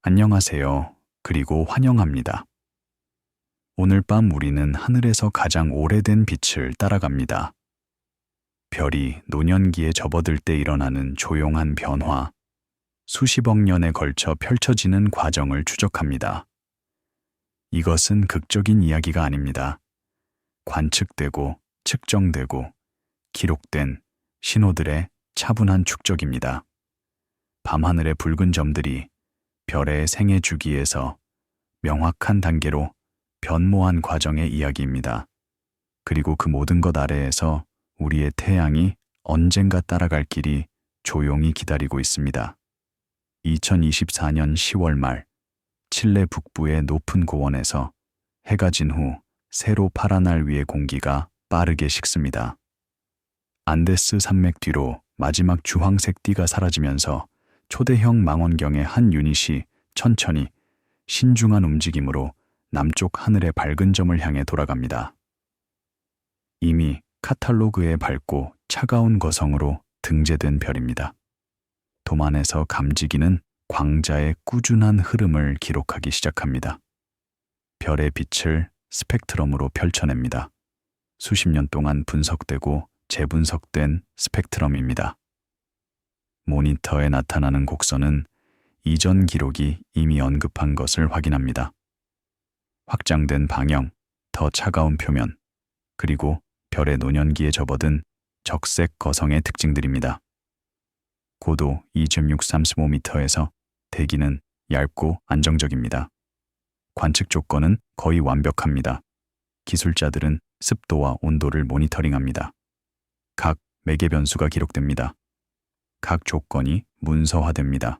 안녕하세요. 그리고 환영합니다. 오늘 밤 우리는 하늘에서 가장 오래된 빛을 따라갑니다. 별이 노년기에 접어들 때 일어나는 조용한 변화, 수십억 년에 걸쳐 펼쳐지는 과정을 추적합니다. 이것은 극적인 이야기가 아닙니다. 관측되고 측정되고 기록된 신호들의 차분한 축적입니다. 밤하늘의 붉은 점들이 별의 생애 주기에서 명확한 단계로 변모한 과정의 이야기입니다. 그리고 그 모든 것 아래에서 우리의 태양이 언젠가 따라갈 길이 조용히 기다리고 있습니다. 2024년 10월 말, 칠레 북부의 높은 고원에서 해가 진 후 새로 파란 알 위의 공기가 빠르게 식습니다. 안데스 산맥 뒤로 마지막 주황색 띠가 사라지면서 초대형 망원경의 한 유닛이 천천히 신중한 움직임으로 남쪽 하늘의 밝은 점을 향해 돌아갑니다. 이미 카탈로그에 밝고 차가운 거성으로 등재된 별입니다. 도만에서 감지기는 광자의 꾸준한 흐름을 기록하기 시작합니다. 별의 빛을 스펙트럼으로 펼쳐냅니다. 수십 년 동안 분석되고 재분석된 스펙트럼입니다. 모니터에 나타나는 곡선은 이전 기록이 이미 언급한 것을 확인합니다. 확장된 방형, 더 차가운 표면, 그리고 별의 노년기에 접어든 적색 거성의 특징들입니다. 고도 2.635m에서 대기는 얇고 안정적입니다. 관측 조건은 거의 완벽합니다. 기술자들은 습도와 온도를 모니터링합니다. 각 매개 변수가 기록됩니다. 각 조건이 문서화됩니다.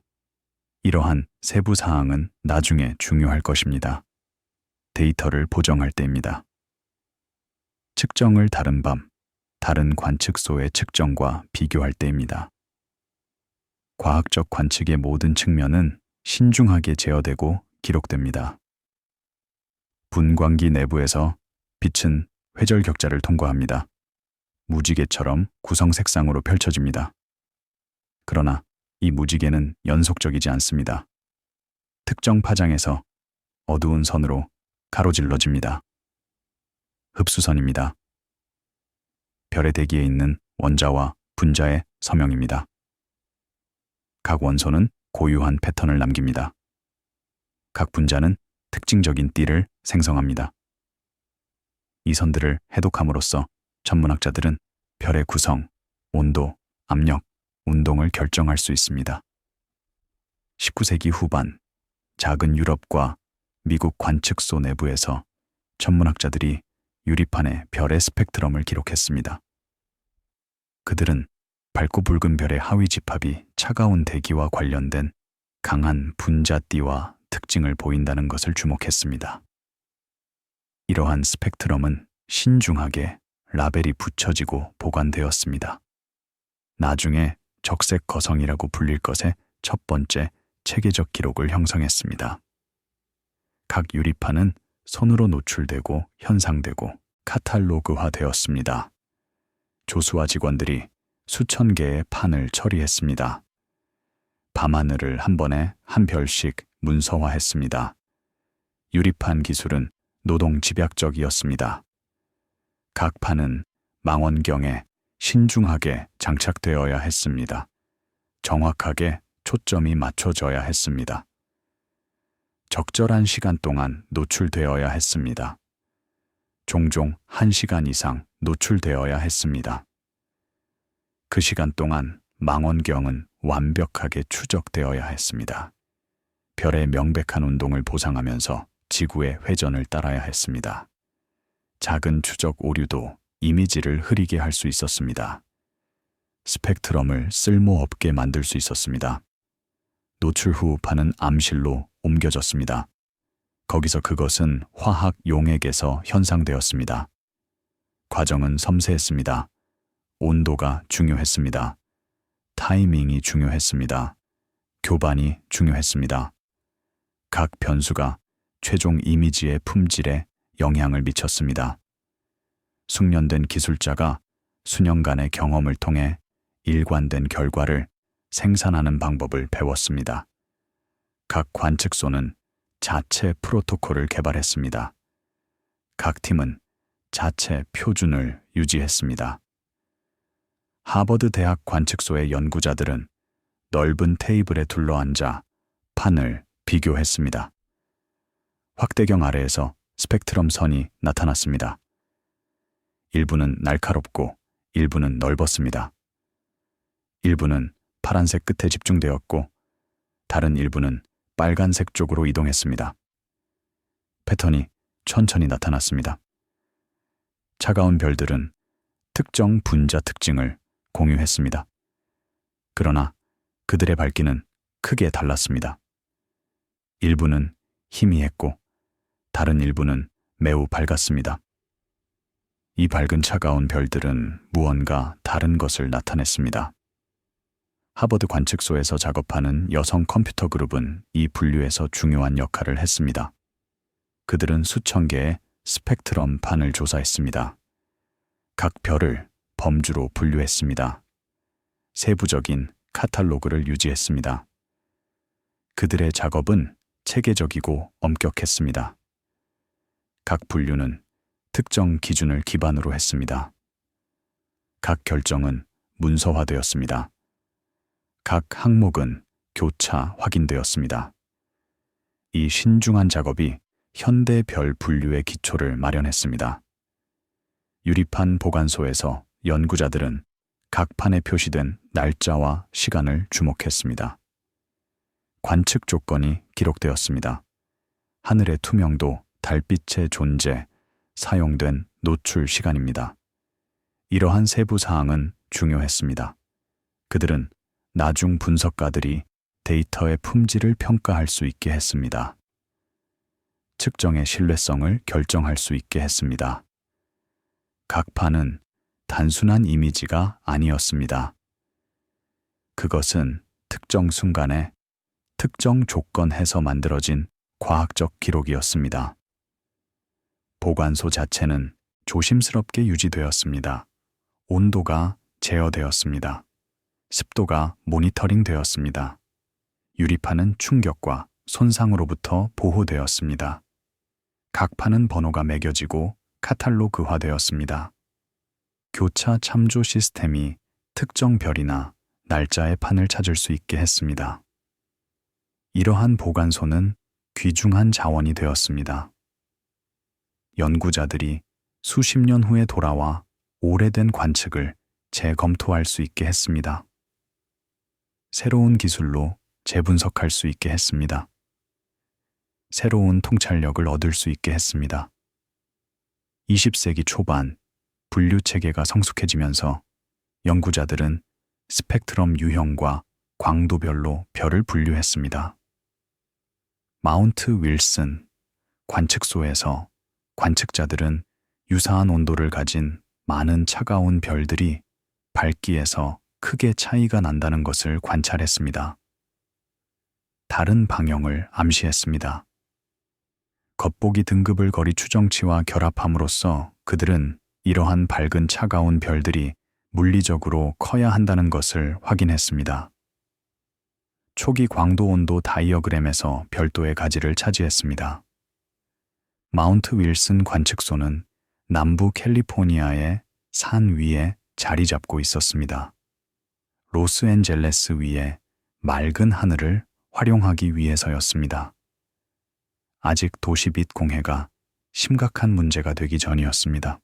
이러한 세부 사항은 나중에 중요할 것입니다. 데이터를 보정할 때입니다. 측정을 다른 밤, 다른 관측소의 측정과 비교할 때입니다. 과학적 관측의 모든 측면은 신중하게 제어되고 기록됩니다. 분광기 내부에서 빛은 회절 격자를 통과합니다. 무지개처럼 구성 색상으로 펼쳐집니다. 그러나 이 무지개는 연속적이지 않습니다. 특정 파장에서 어두운 선으로 가로질러집니다. 흡수선입니다. 별의 대기에 있는 원자와 분자의 서명입니다. 각 원소는 고유한 패턴을 남깁니다. 각 분자는 특징적인 띠를 생성합니다. 이 선들을 해독함으로써 천문학자들은 별의 구성, 온도, 압력, 운동을 결정할 수 있습니다. 19세기 후반, 작은 유럽과 미국 관측소 내부에서 천문학자들이 유리판에 별의 스펙트럼을 기록했습니다. 그들은 밝고 붉은 별의 하위 집합이 차가운 대기와 관련된 강한 분자띠와 특징을 보인다는 것을 주목했습니다. 이러한 스펙트럼은 신중하게 라벨이 붙여지고 보관되었습니다. 나중에 적색 거성이라고 불릴 것의 첫 번째 체계적 기록을 형성했습니다. 각 유리판은 손으로 노출되고 현상되고 카탈로그화되었습니다. 조수와 직원들이 수천 개의 판을 처리했습니다. 밤하늘을 한 번에 한 별씩 문서화했습니다. 유리판 기술은 노동 집약적이었습니다. 각 판은 망원경에 신중하게 장착되어야 했습니다. 정확하게 초점이 맞춰져야 했습니다. 적절한 시간 동안 노출되어야 했습니다. 종종 1시간 이상 노출되어야 했습니다. 그 시간 동안 망원경은 완벽하게 추적되어야 했습니다. 별의 명백한 운동을 보상하면서 지구의 회전을 따라야 했습니다. 작은 추적 오류도 이미지를 흐리게 할 수 있었습니다. 스펙트럼을 쓸모없게 만들 수 있었습니다. 노출 후 판은 암실로 옮겨졌습니다. 거기서 그것은 화학 용액에서 현상되었습니다. 과정은 섬세했습니다. 온도가 중요했습니다. 타이밍이 중요했습니다. 교반이 중요했습니다. 각 변수가 최종 이미지의 품질에 영향을 미쳤습니다. 숙련된 기술자가 수년간의 경험을 통해 일관된 결과를 생산하는 방법을 배웠습니다. 각 관측소는 자체 프로토콜을 개발했습니다. 각 팀은 자체 표준을 유지했습니다. 하버드 대학 관측소의 연구자들은 넓은 테이블에 둘러앉아 판을 비교했습니다. 확대경 아래에서 스펙트럼 선이 나타났습니다. 일부는 날카롭고 일부는 넓었습니다. 일부는 파란색 끝에 집중되었고 다른 일부는 빨간색 쪽으로 이동했습니다. 패턴이 천천히 나타났습니다. 차가운 별들은 특정 분자 특징을 공유했습니다. 그러나 그들의 밝기는 크게 달랐습니다. 일부는 희미했고 다른 일부는 매우 밝았습니다. 이 밝은 차가운 별들은 무언가 다른 것을 나타냈습니다. 하버드 관측소에서 작업하는 여성 컴퓨터 그룹은 이 분류에서 중요한 역할을 했습니다. 그들은 수천 개의 스펙트럼 판을 조사했습니다. 각 별을 범주로 분류했습니다. 세부적인 카탈로그를 유지했습니다. 그들의 작업은 체계적이고 엄격했습니다. 각 분류는 특정 기준을 기반으로 했습니다. 각 결정은 문서화되었습니다. 각 항목은 교차 확인되었습니다. 이 신중한 작업이 현대 별 분류의 기초를 마련했습니다. 유리판 보관소에서 연구자들은 각 판에 표시된 날짜와 시간을 주목했습니다. 관측 조건이 기록되었습니다. 하늘의 투명도, 달빛의 존재, 사용된 노출 시간입니다. 이러한 세부 사항은 중요했습니다. 그들은 나중 분석가들이 데이터의 품질을 평가할 수 있게 했습니다. 측정의 신뢰성을 결정할 수 있게 했습니다. 각 판은 단순한 이미지가 아니었습니다. 그것은 특정 순간에 특정 조건에서 만들어진 과학적 기록이었습니다. 보관소 자체는 조심스럽게 유지되었습니다. 온도가 제어되었습니다. 습도가 모니터링되었습니다. 유리판은 충격과 손상으로부터 보호되었습니다. 각 판은 번호가 매겨지고 카탈로그화되었습니다. 교차 참조 시스템이 특정 별이나 날짜의 판을 찾을 수 있게 했습니다. 이러한 보관소는 귀중한 자원이 되었습니다. 연구자들이 수십 년 후에 돌아와 오래된 관측을 재검토할 수 있게 했습니다. 새로운 기술로 재분석할 수 있게 했습니다. 새로운 통찰력을 얻을 수 있게 했습니다. 20세기 초반 분류 체계가 성숙해지면서 연구자들은 스펙트럼 유형과 광도별로 별을 분류했습니다. 마운트 윌슨 관측소에서 관측자들은 유사한 온도를 가진 많은 차가운 별들이 밝기에서 크게 차이가 난다는 것을 관찰했습니다. 다른 방향을 암시했습니다. 겉보기 등급을 거리 추정치와 결합함으로써 그들은 이러한 밝은 차가운 별들이 물리적으로 커야 한다는 것을 확인했습니다. 초기 광도 온도 다이어그램에서 별도의 가지를 차지했습니다. 마운트 윌슨 관측소는 남부 캘리포니아의 산 위에 자리 잡고 있었습니다. 로스앤젤레스 위에 맑은 하늘을 활용하기 위해서였습니다. 아직 도시빛 공해가 심각한 문제가 되기 전이었습니다.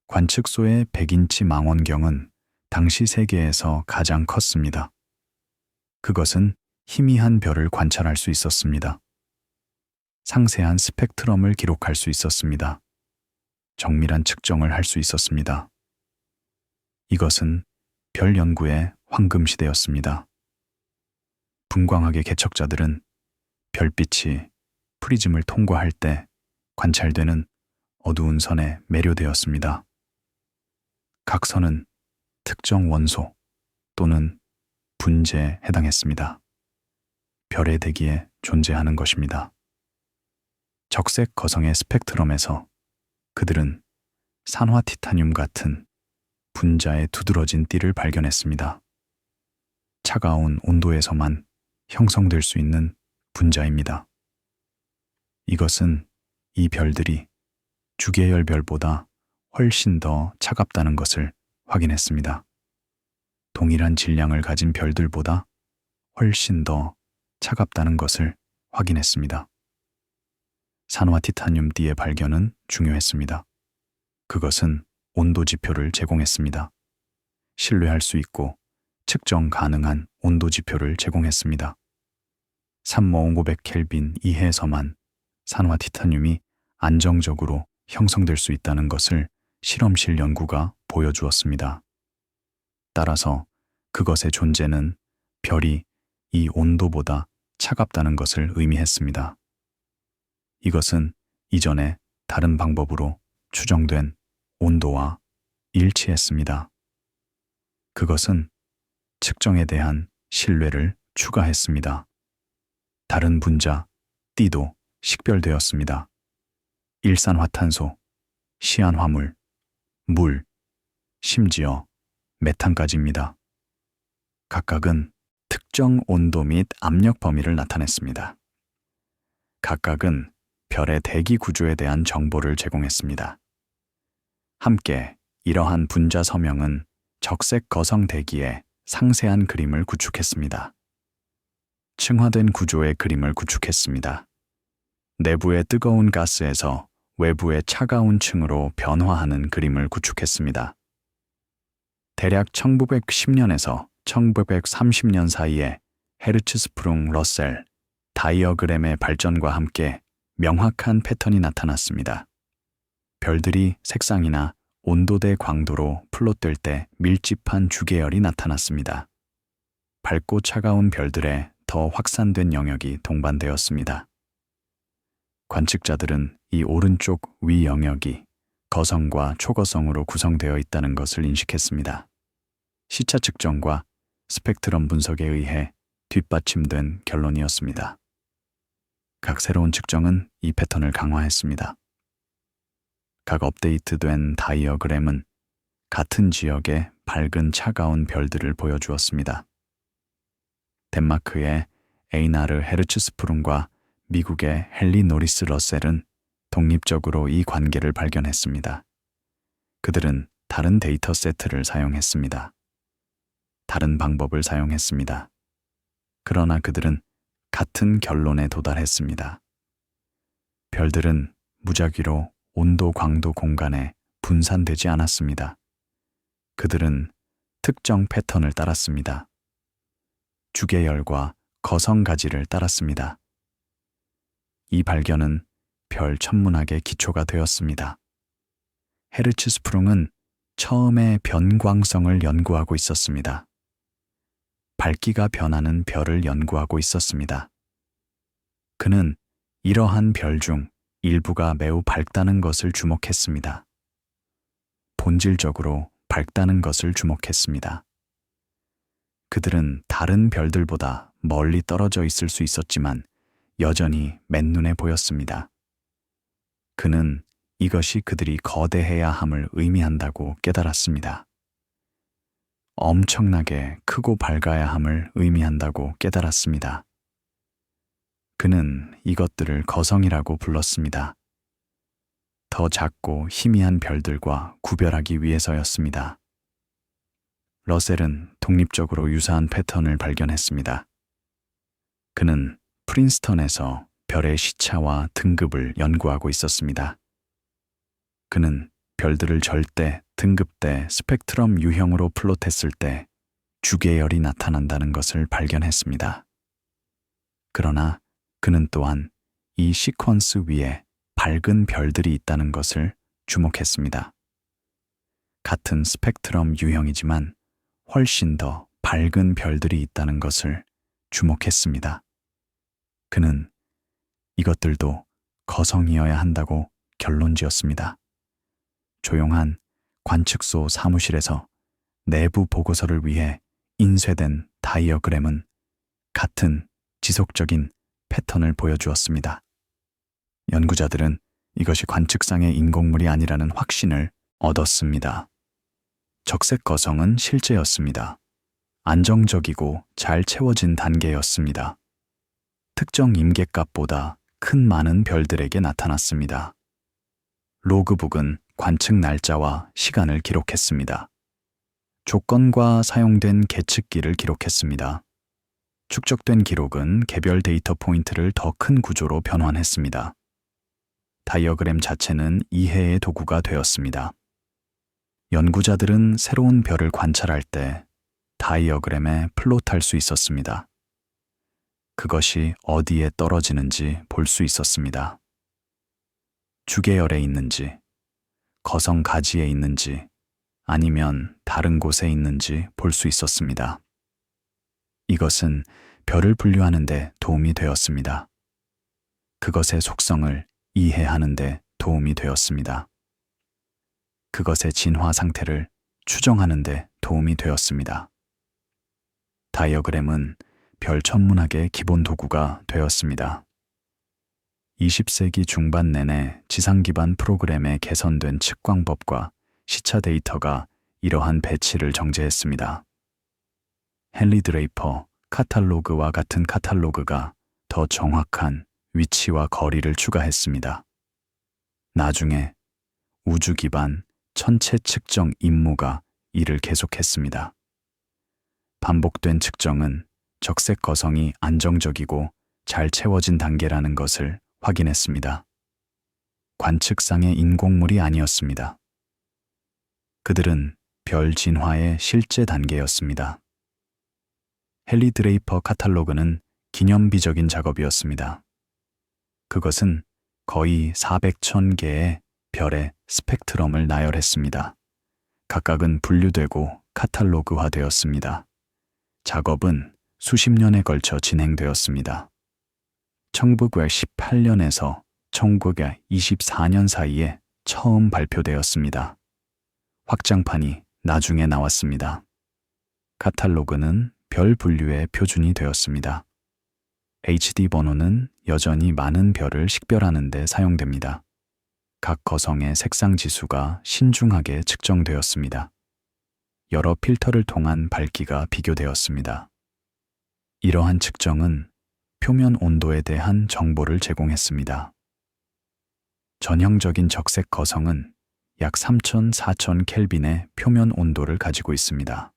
관측소의 100인치 망원경은 당시 세계에서 가장 컸습니다. 그것은 희미한 별을 관찰할 수 있었습니다. 상세한 스펙트럼을 기록할 수 있었습니다. 정밀한 측정을 할 수 있었습니다. 이것은 별 연구의 황금 시대였습니다. 분광학의 개척자들은 별빛이 프리즘을 통과할 때 관찰되는 어두운 선에 매료되었습니다. 각 선은 특정 원소 또는 분재에 해당했습니다. 별의 대기에 존재하는 것입니다. 적색 거성의 스펙트럼에서 그들은 산화 티타늄 같은 분자의 두드러진 띠를 발견했습니다. 차가운 온도에서만 형성될 수 있는 분자입니다. 이것은 이 별들이 주계열 별보다 훨씬 더 차갑다는 것을 확인했습니다. 동일한 질량을 가진 별들보다 훨씬 더 차갑다는 것을 확인했습니다. 산화 티타늄 D의 발견은 중요했습니다. 그것은 온도 지표를 제공했습니다. 신뢰할 수 있고 측정 가능한 온도 지표를 제공했습니다. 3500켈빈 이하에서만 산화 티타늄이 안정적으로 형성될 수 있다는 것을 실험실 연구가 보여주었습니다. 따라서 그것의 존재는 별이 이 온도보다 차갑다는 것을 의미했습니다. 이것은 이전에 다른 방법으로 추정된 온도와 일치했습니다. 그것은 측정에 대한 신뢰를 추가했습니다. 다른 분자 D도 식별되었습니다. 일산화탄소, 시안화물, 물, 심지어 메탄까지입니다. 각각은 특정 온도 및 압력 범위를 나타냈습니다. 각각은 별의 대기 구조에 대한 정보를 제공했습니다. 함께 이러한 분자 서명은 적색 거성 대기의 상세한 그림을 구축했습니다. 층화된 구조의 그림을 구축했습니다. 내부의 뜨거운 가스에서 외부의 차가운 층으로 변화하는 그림을 구축했습니다. 대략 1910년에서 1930년 사이에 헤르츠스프룽 러셀 다이어그램의 발전과 함께 명확한 패턴이 나타났습니다. 별들이 색상이나 온도대 광도로 플롯될 때 밀집한 주계열이 나타났습니다. 밝고 차가운 별들의 더 확산된 영역이 동반되었습니다. 관측자들은 이 오른쪽 위 영역이 거성과 초거성으로 구성되어 있다는 것을 인식했습니다. 시차 측정과 스펙트럼 분석에 의해 뒷받침된 결론이었습니다. 각 새로운 측정은 이 패턴을 강화했습니다. 각 업데이트된 다이어그램은 같은 지역의 밝은 차가운 별들을 보여주었습니다. 덴마크의 에이나르 헤르츠스프룽과 미국의 헨리 노리스 러셀은 독립적으로 이 관계를 발견했습니다. 그들은 다른 데이터 세트를 사용했습니다. 다른 방법을 사용했습니다. 그러나 그들은 같은 결론에 도달했습니다. 별들은 무작위로 온도, 광도 공간에 분산되지 않았습니다. 그들은 특정 패턴을 따랐습니다. 주계열과 거성 가지를 따랐습니다. 이 발견은 별 천문학의 기초가 되었습니다. 헤르츠스프룽은 처음에 변광성을 연구하고 있었습니다. 밝기가 변하는 별을 연구하고 있었습니다. 그는 이러한 별 중 일부가 매우 밝다는 것을 주목했습니다. 본질적으로 밝다는 것을 주목했습니다. 그들은 다른 별들보다 멀리 떨어져 있을 수 있었지만 여전히 맨눈에 보였습니다. 그는 이것이 그들이 거대해야 함을 의미한다고 깨달았습니다. 엄청나게 크고 밝아야 함을 의미한다고 깨달았습니다. 그는 이것들을 거성이라고 불렀습니다. 더 작고 희미한 별들과 구별하기 위해서였습니다. 러셀은 독립적으로 유사한 패턴을 발견했습니다. 그는 프린스턴에서 별의 시차와 등급을 연구하고 있었습니다. 그는 별들을 절대, 등급대, 스펙트럼 유형으로 플롯했을 때 주계열이 나타난다는 것을 발견했습니다. 그러나 그는 또한 이 시퀀스 위에 밝은 별들이 있다는 것을 주목했습니다. 같은 스펙트럼 유형이지만 훨씬 더 밝은 별들이 있다는 것을 주목했습니다. 그는 이것들도 거성이어야 한다고 결론지었습니다. 조용한 관측소 사무실에서 내부 보고서를 위해 인쇄된 다이어그램은 같은 지속적인 패턴을 보여주었습니다. 연구자들은 이것이 관측상의 인공물이 아니라는 확신을 얻었습니다. 적색 거성은 실제였습니다. 안정적이고 잘 채워진 단계였습니다. 특정 임계값보다 큰 많은 별들에게 나타났습니다. 로그북은 관측 날짜와 시간을 기록했습니다. 조건과 사용된 계측기를 기록했습니다. 축적된 기록은 개별 데이터 포인트를 더 큰 구조로 변환했습니다. 다이어그램 자체는 이해의 도구가 되었습니다. 연구자들은 새로운 별을 관찰할 때 다이어그램에 플롯할 수 있었습니다. 그것이 어디에 떨어지는지 볼 수 있었습니다. 주계열에 있는지, 거성 가지에 있는지, 아니면 다른 곳에 있는지 볼 수 있었습니다. 이것은 별을 분류하는 데 도움이 되었습니다. 그것의 속성을 이해하는 데 도움이 되었습니다. 그것의 진화 상태를 추정하는 데 도움이 되었습니다. 다이어그램은 별 천문학의 기본 도구가 되었습니다. 20세기 중반 내내 지상 기반 프로그램에 개선된 측광법과 시차 데이터가 이러한 배치를 정제했습니다. 헨리 드레이퍼 카탈로그와 같은 카탈로그가 더 정확한 위치와 거리를 추가했습니다. 나중에 우주 기반 천체 측정 임무가 이를 계속했습니다. 반복된 측정은 적색 거성이 안정적이고 잘 채워진 단계라는 것을 확인했습니다. 관측상의 인공물이 아니었습니다. 그들은 별 진화의 실제 단계였습니다. 헨리 드레이퍼 카탈로그는 기념비적인 작업이었습니다. 그것은 거의 400,000개의 별의 스펙트럼을 나열했습니다. 각각은 분류되고 카탈로그화되었습니다. 작업은 수십 년에 걸쳐 진행되었습니다. 1918년에서 1924년 사이에 처음 발표되었습니다. 확장판이 나중에 나왔습니다. 카탈로그는 별 분류의 표준이 되었습니다. HD 번호는 여전히 많은 별을 식별하는 데 사용됩니다. 각 거성의 색상 지수가 신중하게 측정되었습니다. 여러 필터를 통한 밝기가 비교되었습니다. 이러한 측정은 표면 온도에 대한 정보를 제공했습니다. 전형적인 적색 거성은 약 3,000-4,000 켈빈의 표면 온도를 가지고 있습니다.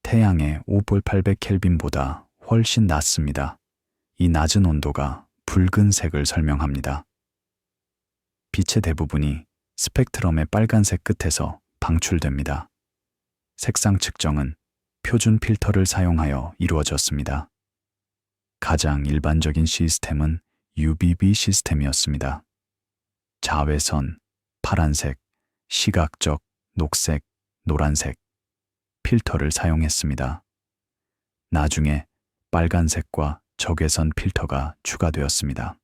태양의 5볼 800 켈빈보다 훨씬 낮습니다. 이 낮은 온도가 붉은색을 설명합니다. 빛의 대부분이 스펙트럼의 빨간색 끝에서 방출됩니다. 색상 측정은 표준 필터를 사용하여 이루어졌습니다. 가장 일반적인 시스템은 UVB 시스템이었습니다. 자외선, 파란색, 시각적, 녹색, 노란색 필터를 사용했습니다. 나중에 빨간색과 적외선 필터가 추가되었습니다.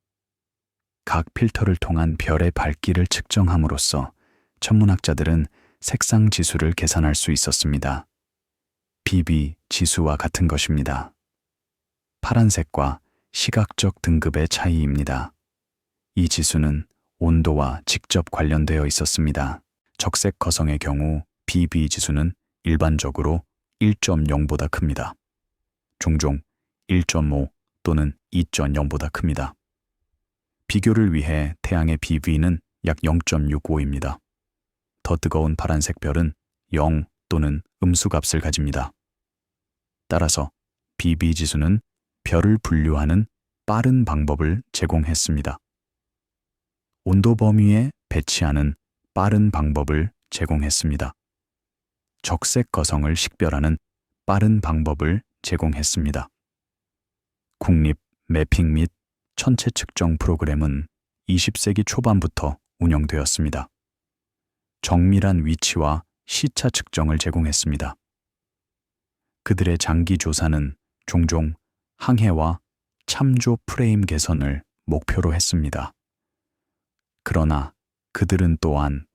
각 필터를 통한 별의 밝기를 측정함으로써 천문학자들은 색상 지수를 계산할 수 있었습니다. BB 지수와 같은 것입니다. 파란색과 시각적 등급의 차이입니다. 이 지수는 온도와 직접 관련되어 있었습니다. 적색 거성의 경우 BB 지수는 일반적으로 1.0보다 큽니다. 종종 1.5 또는 2.0보다 큽니다. 비교를 위해 태양의 BB는 약 0.65입니다. 더 뜨거운 파란색 별은 0 또는 음수값을 가집니다. 따라서 BB 지수는 별을 분류하는 빠른 방법을 제공했습니다. 온도 범위에 배치하는 빠른 방법을 제공했습니다. 적색 거성을 식별하는 빠른 방법을 제공했습니다. 국립 매핑 및 천체 측정 프로그램은 20세기 초반부터 운영되었습니다. 정밀한 위치와 시차 측정을 제공했습니다. 그들의 장기 조사는 종종 항해와 참조 프레임 개선을 목표로 했습니다. 그러나 그들은 또한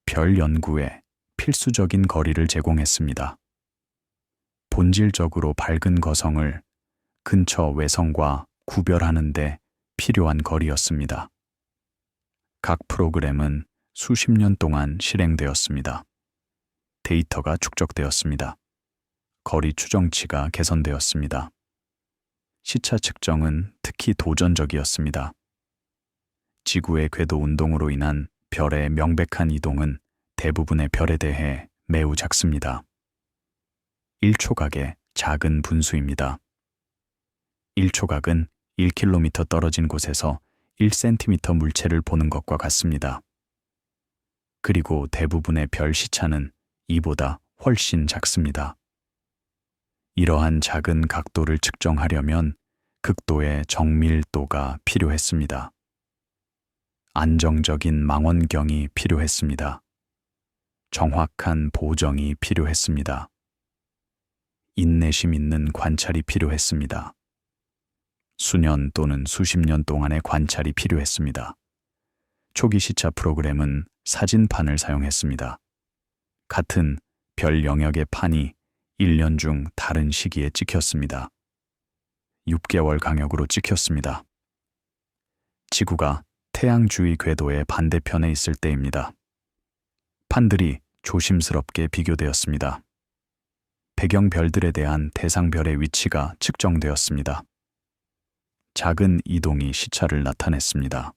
별 연구에 필수적인 거리를 제공했습니다. 본질적으로 밝은 거성을 근처 외성과 구별하는 데 필요한 거리였습니다. 각 프로그램은 수십 년 동안 실행되었습니다. 데이터가 축적되었습니다. 거리 추정치가 개선되었습니다. 시차 측정은 특히 도전적이었습니다. 지구의 궤도 운동으로 인한 별의 명백한 이동은 대부분의 별에 대해 매우 작습니다. 1초각의 작은 분수입니다. 1초각은 1km 떨어진 곳에서 1cm 물체를 보는 것과 같습니다. 그리고 대부분의 별 시차는 이보다 훨씬 작습니다. 이러한 작은 각도를 측정하려면 극도의 정밀도가 필요했습니다. 안정적인 망원경이 필요했습니다. 정확한 보정이 필요했습니다. 인내심 있는 관찰이 필요했습니다. 수년 또는 수십 년 동안의 관찰이 필요했습니다. 초기 시차 프로그램은 사진판을 사용했습니다. 같은 별 영역의 판이 1년 중 다른 시기에 찍혔습니다. 6개월 간격으로 찍혔습니다. 지구가 태양 주위 궤도의 반대편에 있을 때입니다. 판들이 조심스럽게 비교되었습니다. 배경 별들에 대한 대상 별의 위치가 측정되었습니다. 작은 이동이 시차를 나타냈습니다.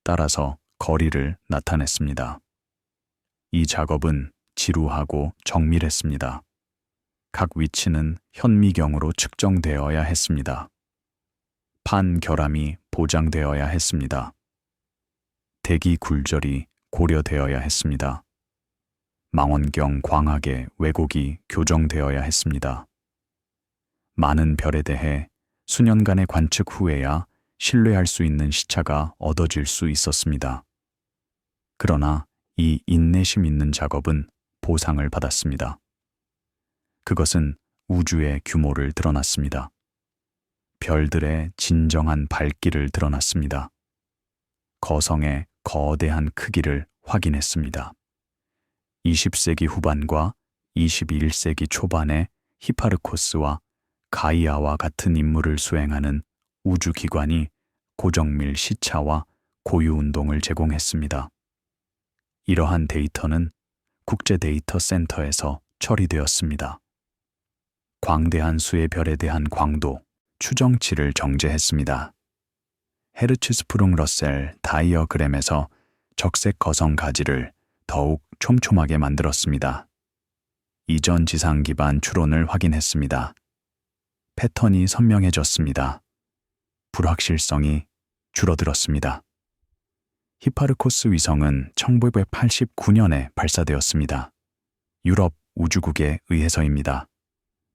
따라서 거리를 나타냈습니다. 이 작업은 지루하고 정밀했습니다. 각 위치는 현미경으로 측정되어야 했습니다. 판 결함이 보장되어야 했습니다. 대기 굴절이 고려되어야 했습니다. 망원경 광학의 왜곡이 교정되어야 했습니다. 많은 별에 대해 수년간의 관측 후에야 신뢰할 수 있는 시차가 얻어질 수 있었습니다. 그러나 이 인내심 있는 작업은 보상을 받았습니다. 그것은 우주의 규모를 드러났습니다. 별들의 진정한 밝기를 드러났습니다. 거성의 거대한 크기를 확인했습니다. 20세기 후반과 21세기 초반에 히파르코스와 가이아와 같은 임무를 수행하는 우주기관이 고정밀 시차와 고유 운동을 제공했습니다. 이러한 데이터는 국제 데이터 센터에서 처리되었습니다. 광대한 수의 별에 대한 광도, 추정치를 정제했습니다. 헤르츠스프룽 러셀 다이어그램에서 적색 거성 가지를 더욱 촘촘하게 만들었습니다. 이전 지상 기반 추론을 확인했습니다. 패턴이 선명해졌습니다. 불확실성이 줄어들었습니다. 히파르코스 위성은 1989년에 발사되었습니다. 유럽 우주국에 의해서입니다.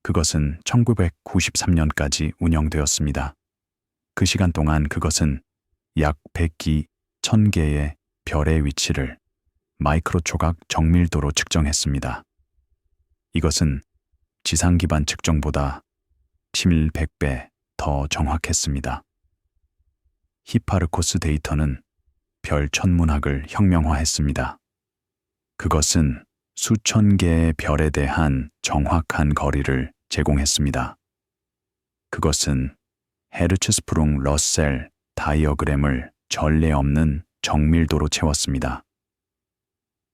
그것은 1993년까지 운영되었습니다. 그 시간 동안 그것은 약 100기 1000개의 별의 위치를 마이크로 초각 정밀도로 측정했습니다. 이것은 지상 기반 측정보다 1100배 더 정확했습니다. 히파르코스 데이터는 별 천문학을 혁명화했습니다. 그것은 수천 개의 별에 대한 정확한 거리를 제공했습니다. 그것은 헤르츠스프룽 러셀 다이어그램을 전례 없는 정밀도로 채웠습니다.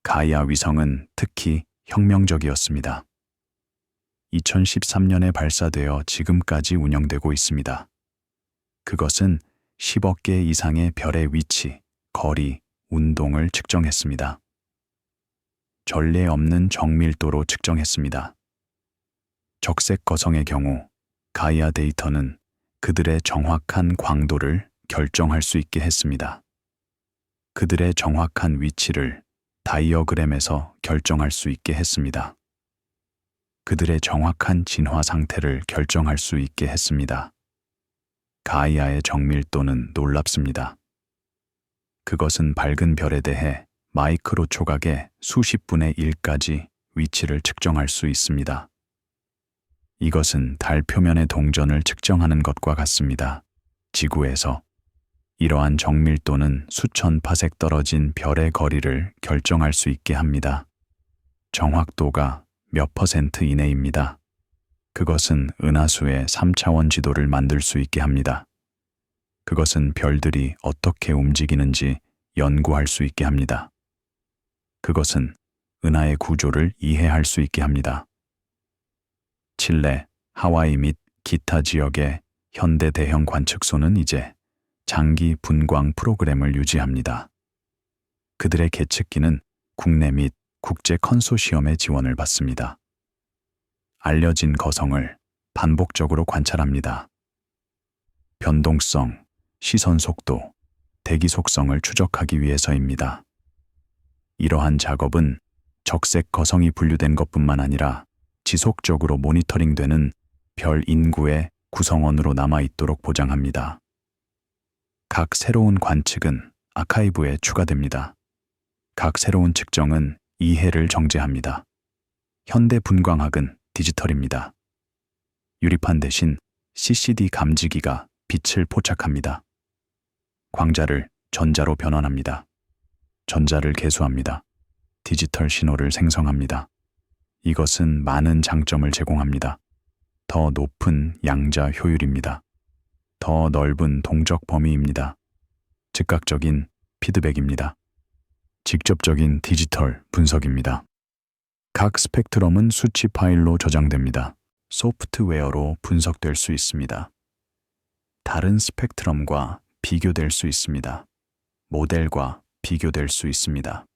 가이아 위성은 특히 혁명적이었습니다. 2013년에 발사되어 지금까지 운영되고 있습니다. 그것은 10억 개 이상의 별의 위치, 거리, 운동을 측정했습니다. 전례 없는 정밀도로 측정했습니다. 적색 거성의 경우 가이아 데이터는 그들의 정확한 광도를 결정할 수 있게 했습니다. 그들의 정확한 위치를 다이어그램에서 결정할 수 있게 했습니다. 그들의 정확한 진화 상태를 결정할 수 있게 했습니다. 가이아의 정밀도는 놀랍습니다. 그것은 밝은 별에 대해 마이크로 초각의 수십 분의 1까지 위치를 측정할 수 있습니다. 이것은 달 표면의 동전을 측정하는 것과 같습니다. 지구에서 이러한 정밀도는 수천 파색 떨어진 별의 거리를 결정할 수 있게 합니다. 정확도가 몇 퍼센트 이내입니다. 그것은 은하수의 3차원 지도를 만들 수 있게 합니다. 그것은 별들이 어떻게 움직이는지 연구할 수 있게 합니다. 그것은 은하의 구조를 이해할 수 있게 합니다. 칠레, 하와이 및 기타 지역의 현대 대형 관측소는 이제 장기 분광 프로그램을 유지합니다. 그들의 계측기는 국내 및 국제 컨소시엄의 지원을 받습니다. 알려진 거성을 반복적으로 관찰합니다. 변동성, 시선 속도, 대기 속성을 추적하기 위해서입니다. 이러한 작업은 적색 거성이 분류된 것뿐만 아니라 지속적으로 모니터링되는 별 인구의 구성원으로 남아있도록 보장합니다. 각 새로운 관측은 아카이브에 추가됩니다. 각 새로운 측정은 이해를 정제합니다. 현대 분광학은 디지털입니다. 유리판 대신 CCD 감지기가 빛을 포착합니다. 광자를 전자로 변환합니다. 전자를 계수합니다. 디지털 신호를 생성합니다. 이것은 많은 장점을 제공합니다. 더 높은 양자 효율입니다. 더 넓은 동적 범위입니다. 즉각적인 피드백입니다. 직접적인 디지털 분석입니다. 각 스펙트럼은 수치 파일로 저장됩니다. 소프트웨어로 분석될 수 있습니다. 다른 스펙트럼과 비교될 수 있습니다. 모델과 비교될 수 있습니다.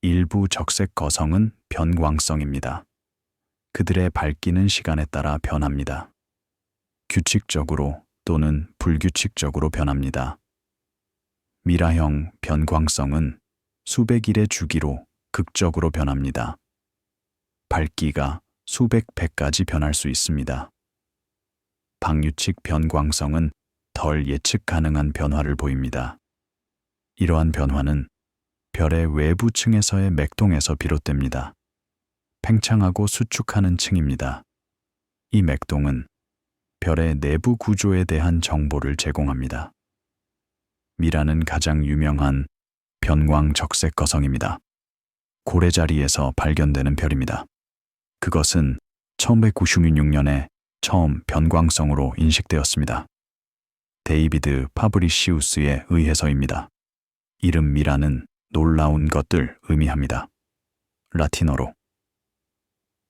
일부 적색 거성은 변광성입니다. 그들의 밝기는 시간에 따라 변합니다. 규칙적으로 또는 불규칙적으로 변합니다. 미라형 변광성은 수백일의 주기로 극적으로 변합니다. 밝기가 수백 배까지 변할 수 있습니다. 방유칙 변광성은 덜 예측 가능한 변화를 보입니다. 이러한 변화는 별의 외부 층에서의 맥동에서 비롯됩니다. 팽창하고 수축하는 층입니다. 이 맥동은 별의 내부 구조에 대한 정보를 제공합니다. 미라는 가장 유명한 변광 적색 거성입니다. 고래자리에서 발견되는 별입니다. 그것은 1996년에 처음 변광성으로 인식되었습니다. 데이비드 파브리시우스에 의해서입니다. 이름 미라는 놀라운 것들 의미합니다. 라틴어로.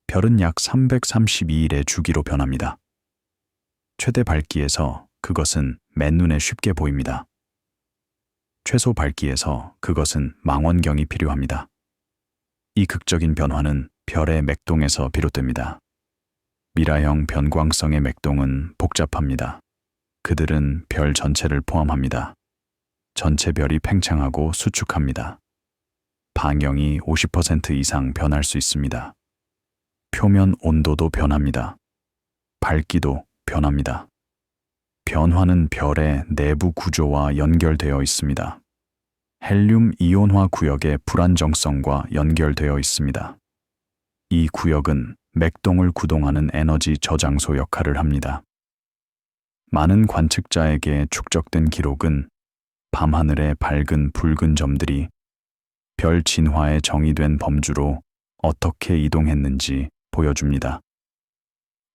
별은 약 332일의 주기로 변합니다. 최대 밝기에서 그것은 맨눈에 쉽게 보입니다. 최소 밝기에서 그것은 망원경이 필요합니다. 이 극적인 변화는 별의 맥동에서 비롯됩니다. 미라형 변광성의 맥동은 복잡합니다. 그들은 별 전체를 포함합니다. 전체 별이 팽창하고 수축합니다. 방향이 50% 이상 변할 수 있습니다. 표면 온도도 변합니다. 밝기도 변합니다. 변화는 별의 내부 구조와 연결되어 있습니다. 헬륨 이온화 구역의 불안정성과 연결되어 있습니다. 이 구역은 맥동을 구동하는 에너지 저장소 역할을 합니다. 많은 관측자에게 축적된 기록은 밤하늘의 밝은 붉은 점들이 별 진화의 정의된 범주로 어떻게 이동했는지 보여줍니다.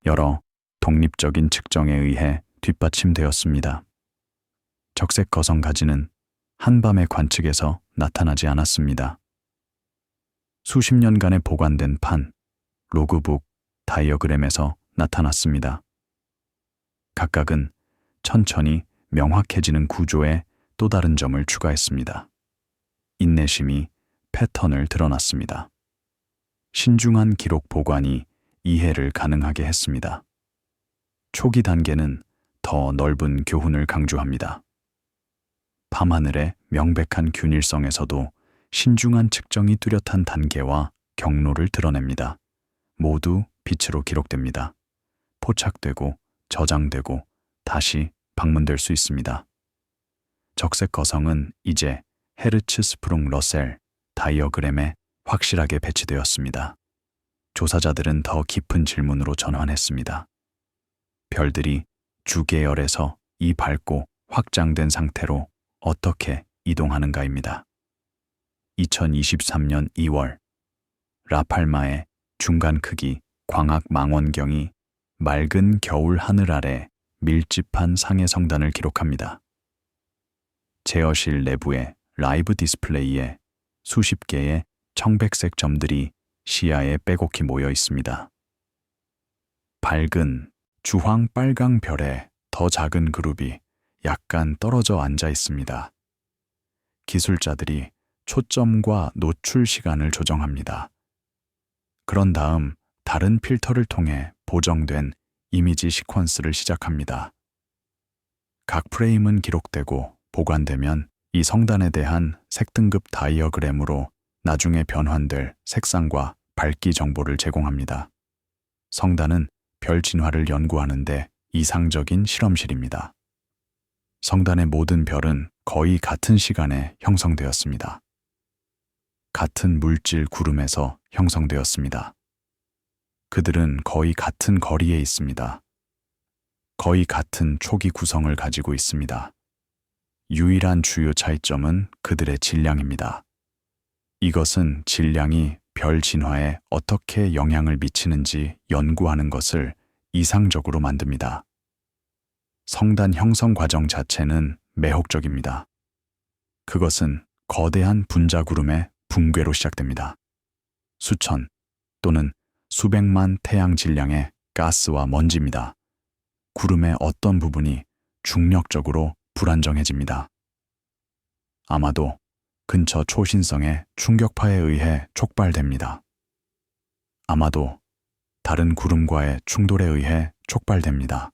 여러 독립적인 측정에 의해 뒷받침되었습니다. 적색 거성 가지는 한밤의 관측에서 나타나지 않았습니다. 수십 년간의 보관된 판, 로그북, 다이어그램에서 나타났습니다. 각각은 천천히 명확해지는 구조에 또 다른 점을 추가했습니다. 인내심이 패턴을 드러났습니다. 신중한 기록 보관이 이해를 가능하게 했습니다. 초기 단계는 더 넓은 교훈을 강조합니다. 밤하늘의 명백한 균일성에서도 신중한 측정이 뚜렷한 단계와 경로를 드러냅니다. 모두 빛으로 기록됩니다. 포착되고 저장되고 다시 방문될 수 있습니다. 적색 거성은 이제 헤르츠스프룽 러셀 다이어그램에 확실하게 배치되었습니다. 조사자들은 더 깊은 질문으로 전환했습니다. 별들이 주계열에서 이 밝고 확장된 상태로 어떻게 이동하는가입니다. 2023년 2월 라팔마의 중간 크기 광학 망원경이 맑은 겨울 하늘 아래 밀집한 상해 성단을 기록합니다. 제어실 내부의 라이브 디스플레이에 수십 개의 청백색 점들이 시야에 빼곡히 모여 있습니다. 밝은 주황 빨강 별의 더 작은 그룹이 약간 떨어져 앉아 있습니다. 기술자들이 초점과 노출 시간을 조정합니다. 그런 다음 다른 필터를 통해 보정된 이미지 시퀀스를 시작합니다. 각 프레임은 기록되고 보관되면 이 성단에 대한 색등급 다이어그램으로 나중에 변환될 색상과 밝기 정보를 제공합니다. 성단은 별 진화를 연구하는데 이상적인 실험실입니다. 성단의 모든 별은 거의 같은 시간에 형성되었습니다. 같은 물질 구름에서 형성되었습니다. 그들은 거의 같은 거리에 있습니다. 거의 같은 초기 구성을 가지고 있습니다. 유일한 주요 차이점은 그들의 질량입니다. 이것은 질량이 별 진화에 어떻게 영향을 미치는지 연구하는 것을 이상적으로 만듭니다. 성단 형성 과정 자체는 매혹적입니다. 그것은 거대한 분자구름의 붕괴로 시작됩니다. 수천 또는 수백만 태양 질량의 가스와 먼지입니다. 구름의 어떤 부분이 중력적으로 불안정해집니다. 아마도 근처 초신성의 충격파에 의해 촉발됩니다. 아마도 다른 구름과의 충돌에 의해 촉발됩니다.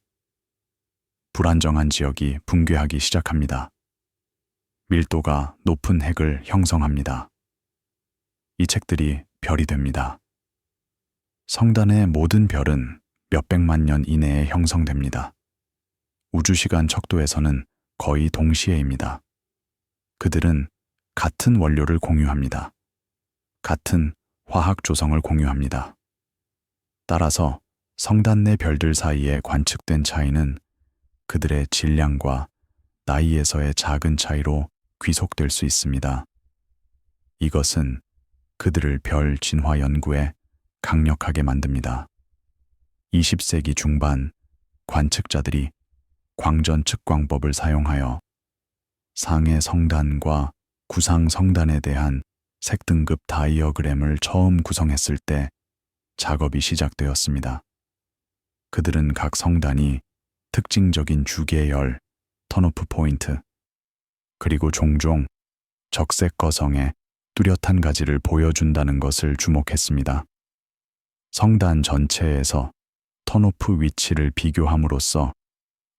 불안정한 지역이 붕괴하기 시작합니다. 밀도가 높은 핵을 형성합니다. 이 책들이 별이 됩니다. 성단의 모든 별은 몇백만 년 이내에 형성됩니다. 우주시간 척도에서는 거의 동시에입니다. 그들은 같은 원료를 공유합니다. 같은 화학 조성을 공유합니다. 따라서 성단 내 별들 사이에 관측된 차이는 그들의 질량과 나이에서의 작은 차이로 귀속될 수 있습니다. 이것은 그들을 별 진화 연구에 강력하게 만듭니다. 20세기 중반 관측자들이 광전 측광법을 사용하여 상해 성단과 구상 성단에 대한 색등급 다이어그램을 처음 구성했을 때 작업이 시작되었습니다. 그들은 각 성단이 특징적인 주계열, 턴오프 포인트, 그리고 종종 적색 거성의 뚜렷한 가지를 보여준다는 것을 주목했습니다. 성단 전체에서 턴오프 위치를 비교함으로써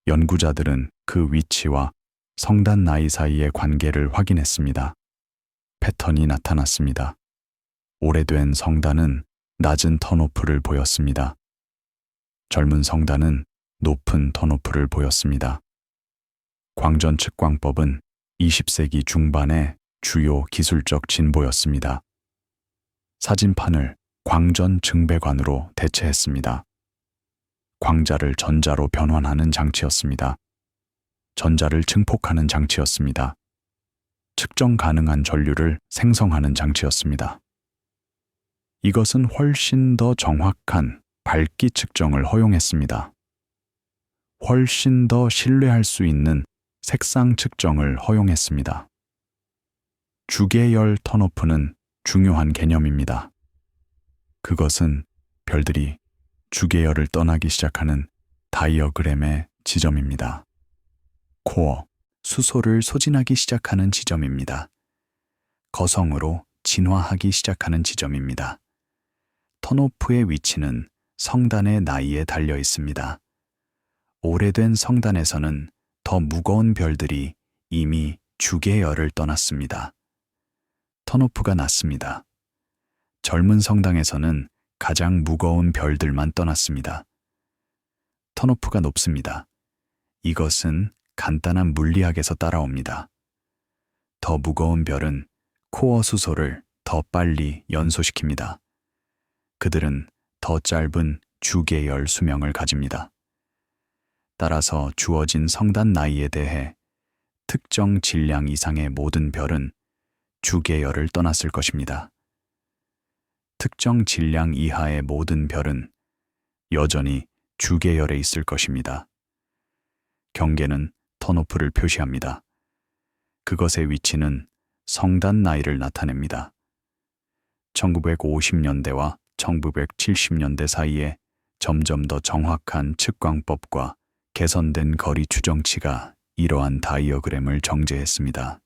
연구자들은 그 위치와 성단 나이 사이의 관계를 확인했습니다. 패턴이 나타났습니다. 오래된 성단은 낮은 턴오프를 보였습니다. 젊은 성단은 높은 턴오프를 보였습니다. 광전 측광법은 20세기 중반의 주요 기술적 진보였습니다. 사진판을 광전 증배관으로 대체했습니다. 광자를 전자로 변환하는 장치였습니다. 전자를 증폭하는 장치였습니다. 측정 가능한 전류를 생성하는 장치였습니다. 이것은 훨씬 더 정확한 밝기 측정을 허용했습니다. 훨씬 더 신뢰할 수 있는 색상 측정을 허용했습니다. 주계열 턴오프는 중요한 개념입니다. 그것은 별들이 주계열을 떠나기 시작하는 다이어그램의 지점입니다. 코어, 수소를 소진하기 시작하는 지점입니다. 거성으로 진화하기 시작하는 지점입니다. 턴오프의 위치는 성단의 나이에 달려 있습니다. 오래된 성단에서는 더 무거운 별들이 이미 주계열을 떠났습니다. 턴오프가 낮습니다. 젊은 성당에서는 가장 무거운 별들만 떠났습니다. 턴오프가 높습니다. 이것은 간단한 물리학에서 따라옵니다. 더 무거운 별은 코어 수소를 더 빨리 연소시킵니다. 그들은 더 짧은 주계열 수명을 가집니다. 따라서 주어진 성단 나이에 대해 특정 질량 이상의 모든 별은 주계열을 떠났을 것입니다. 특정 질량 이하의 모든 별은 여전히 주계열에 있을 것입니다. 경계는 턴오프를 표시합니다. 그것의 위치는 성단 나이를 나타냅니다. 1950년대와 1970년대 사이에 점점 더 정확한 측광법과 개선된 거리 추정치가 이러한 다이어그램을 정제했습니다.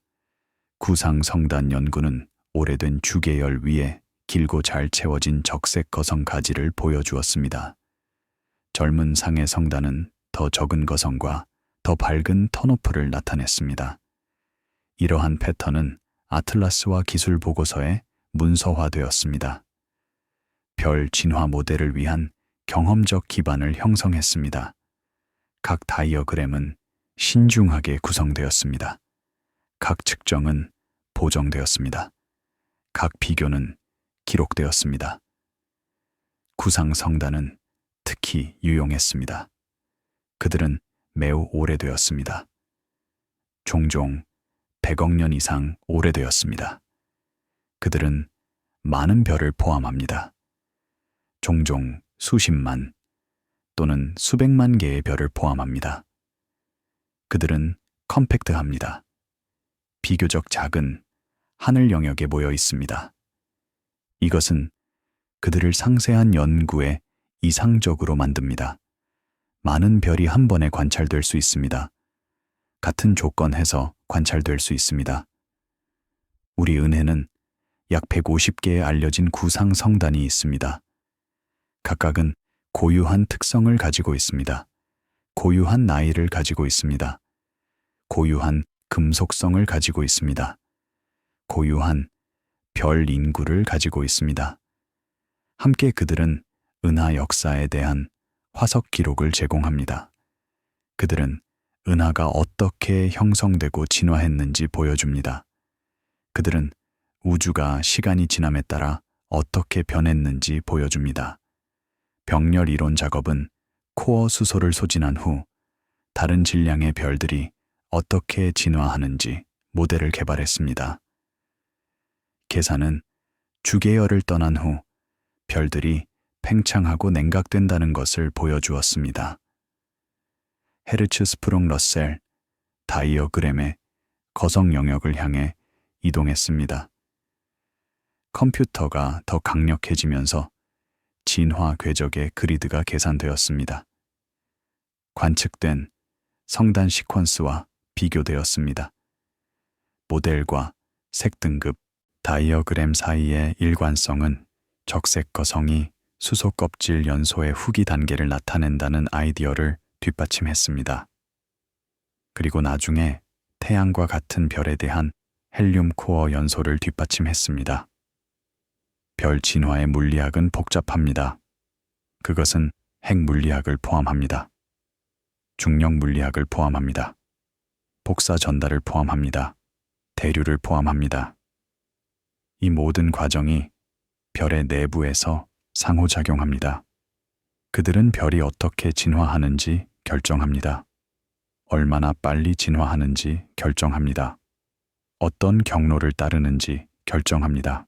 구상 성단 연구는 오래된 주계열 위에 길고 잘 채워진 적색 거성 가지를 보여주었습니다. 젊은 상의 성단은 더 적은 거성과 더 밝은 턴오프를 나타냈습니다. 이러한 패턴은 아틀라스와 기술 보고서에 문서화되었습니다. 별 진화 모델을 위한 경험적 기반을 형성했습니다. 각 다이어그램은 신중하게 구성되었습니다. 각 측정은 보정되었습니다. 각 비교는 기록되었습니다. 구상 성단은 특히 유용했습니다. 그들은 매우 오래되었습니다. 종종 100억 년 이상 오래되었습니다. 그들은 많은 별을 포함합니다. 종종 수십만 또는 수백만 개의 별을 포함합니다. 그들은 컴팩트합니다. 비교적 작은 하늘 영역에 모여 있습니다. 이것은 그들을 상세한 연구에 이상적으로 만듭니다. 많은 별이 한 번에 관찰될 수 있습니다. 같은 조건 해서 관찰될 수 있습니다. 우리 은혜는 약 150개의 알려진 구상 성단이 있습니다. 각각은 고유한 특성을 가지고 있습니다. 고유한 나이를 가지고 있습니다. 고유한 금속성을 가지고 있습니다. 고유한 별 인구를 가지고 있습니다. 함께 그들은 은하 역사에 대한 화석 기록을 제공합니다. 그들은 은하가 어떻게 형성되고 진화했는지 보여줍니다. 그들은 우주가 시간이 지남에 따라 어떻게 변했는지 보여줍니다. 병렬 이론 작업은 코어 수소를 소진한 후 다른 질량의 별들이 어떻게 진화하는지 모델을 개발했습니다. 계산은 주계열을 떠난 후 별들이 팽창하고 냉각된다는 것을 보여주었습니다. 헤르츠 스프롱 러셀 다이어그램의 거성 영역을 향해 이동했습니다. 컴퓨터가 더 강력해지면서 진화 궤적의 그리드가 계산되었습니다. 관측된 성단 시퀀스와 비교되었습니다. 모델과 색등급 다이어그램 사이의 일관성은 적색 거성이 수소 껍질 연소의 후기 단계를 나타낸다는 아이디어를 뒷받침했습니다. 그리고 나중에 태양과 같은 별에 대한 헬륨 코어 연소를 뒷받침했습니다. 별 진화의 물리학은 복잡합니다. 그것은 핵 물리학을 포함합니다. 중력 물리학을 포함합니다. 복사 전달을 포함합니다. 대류를 포함합니다. 이 모든 과정이 별의 내부에서 상호작용합니다. 그들은 별이 어떻게 진화하는지 결정합니다. 얼마나 빨리 진화하는지 결정합니다. 어떤 경로를 따르는지 결정합니다.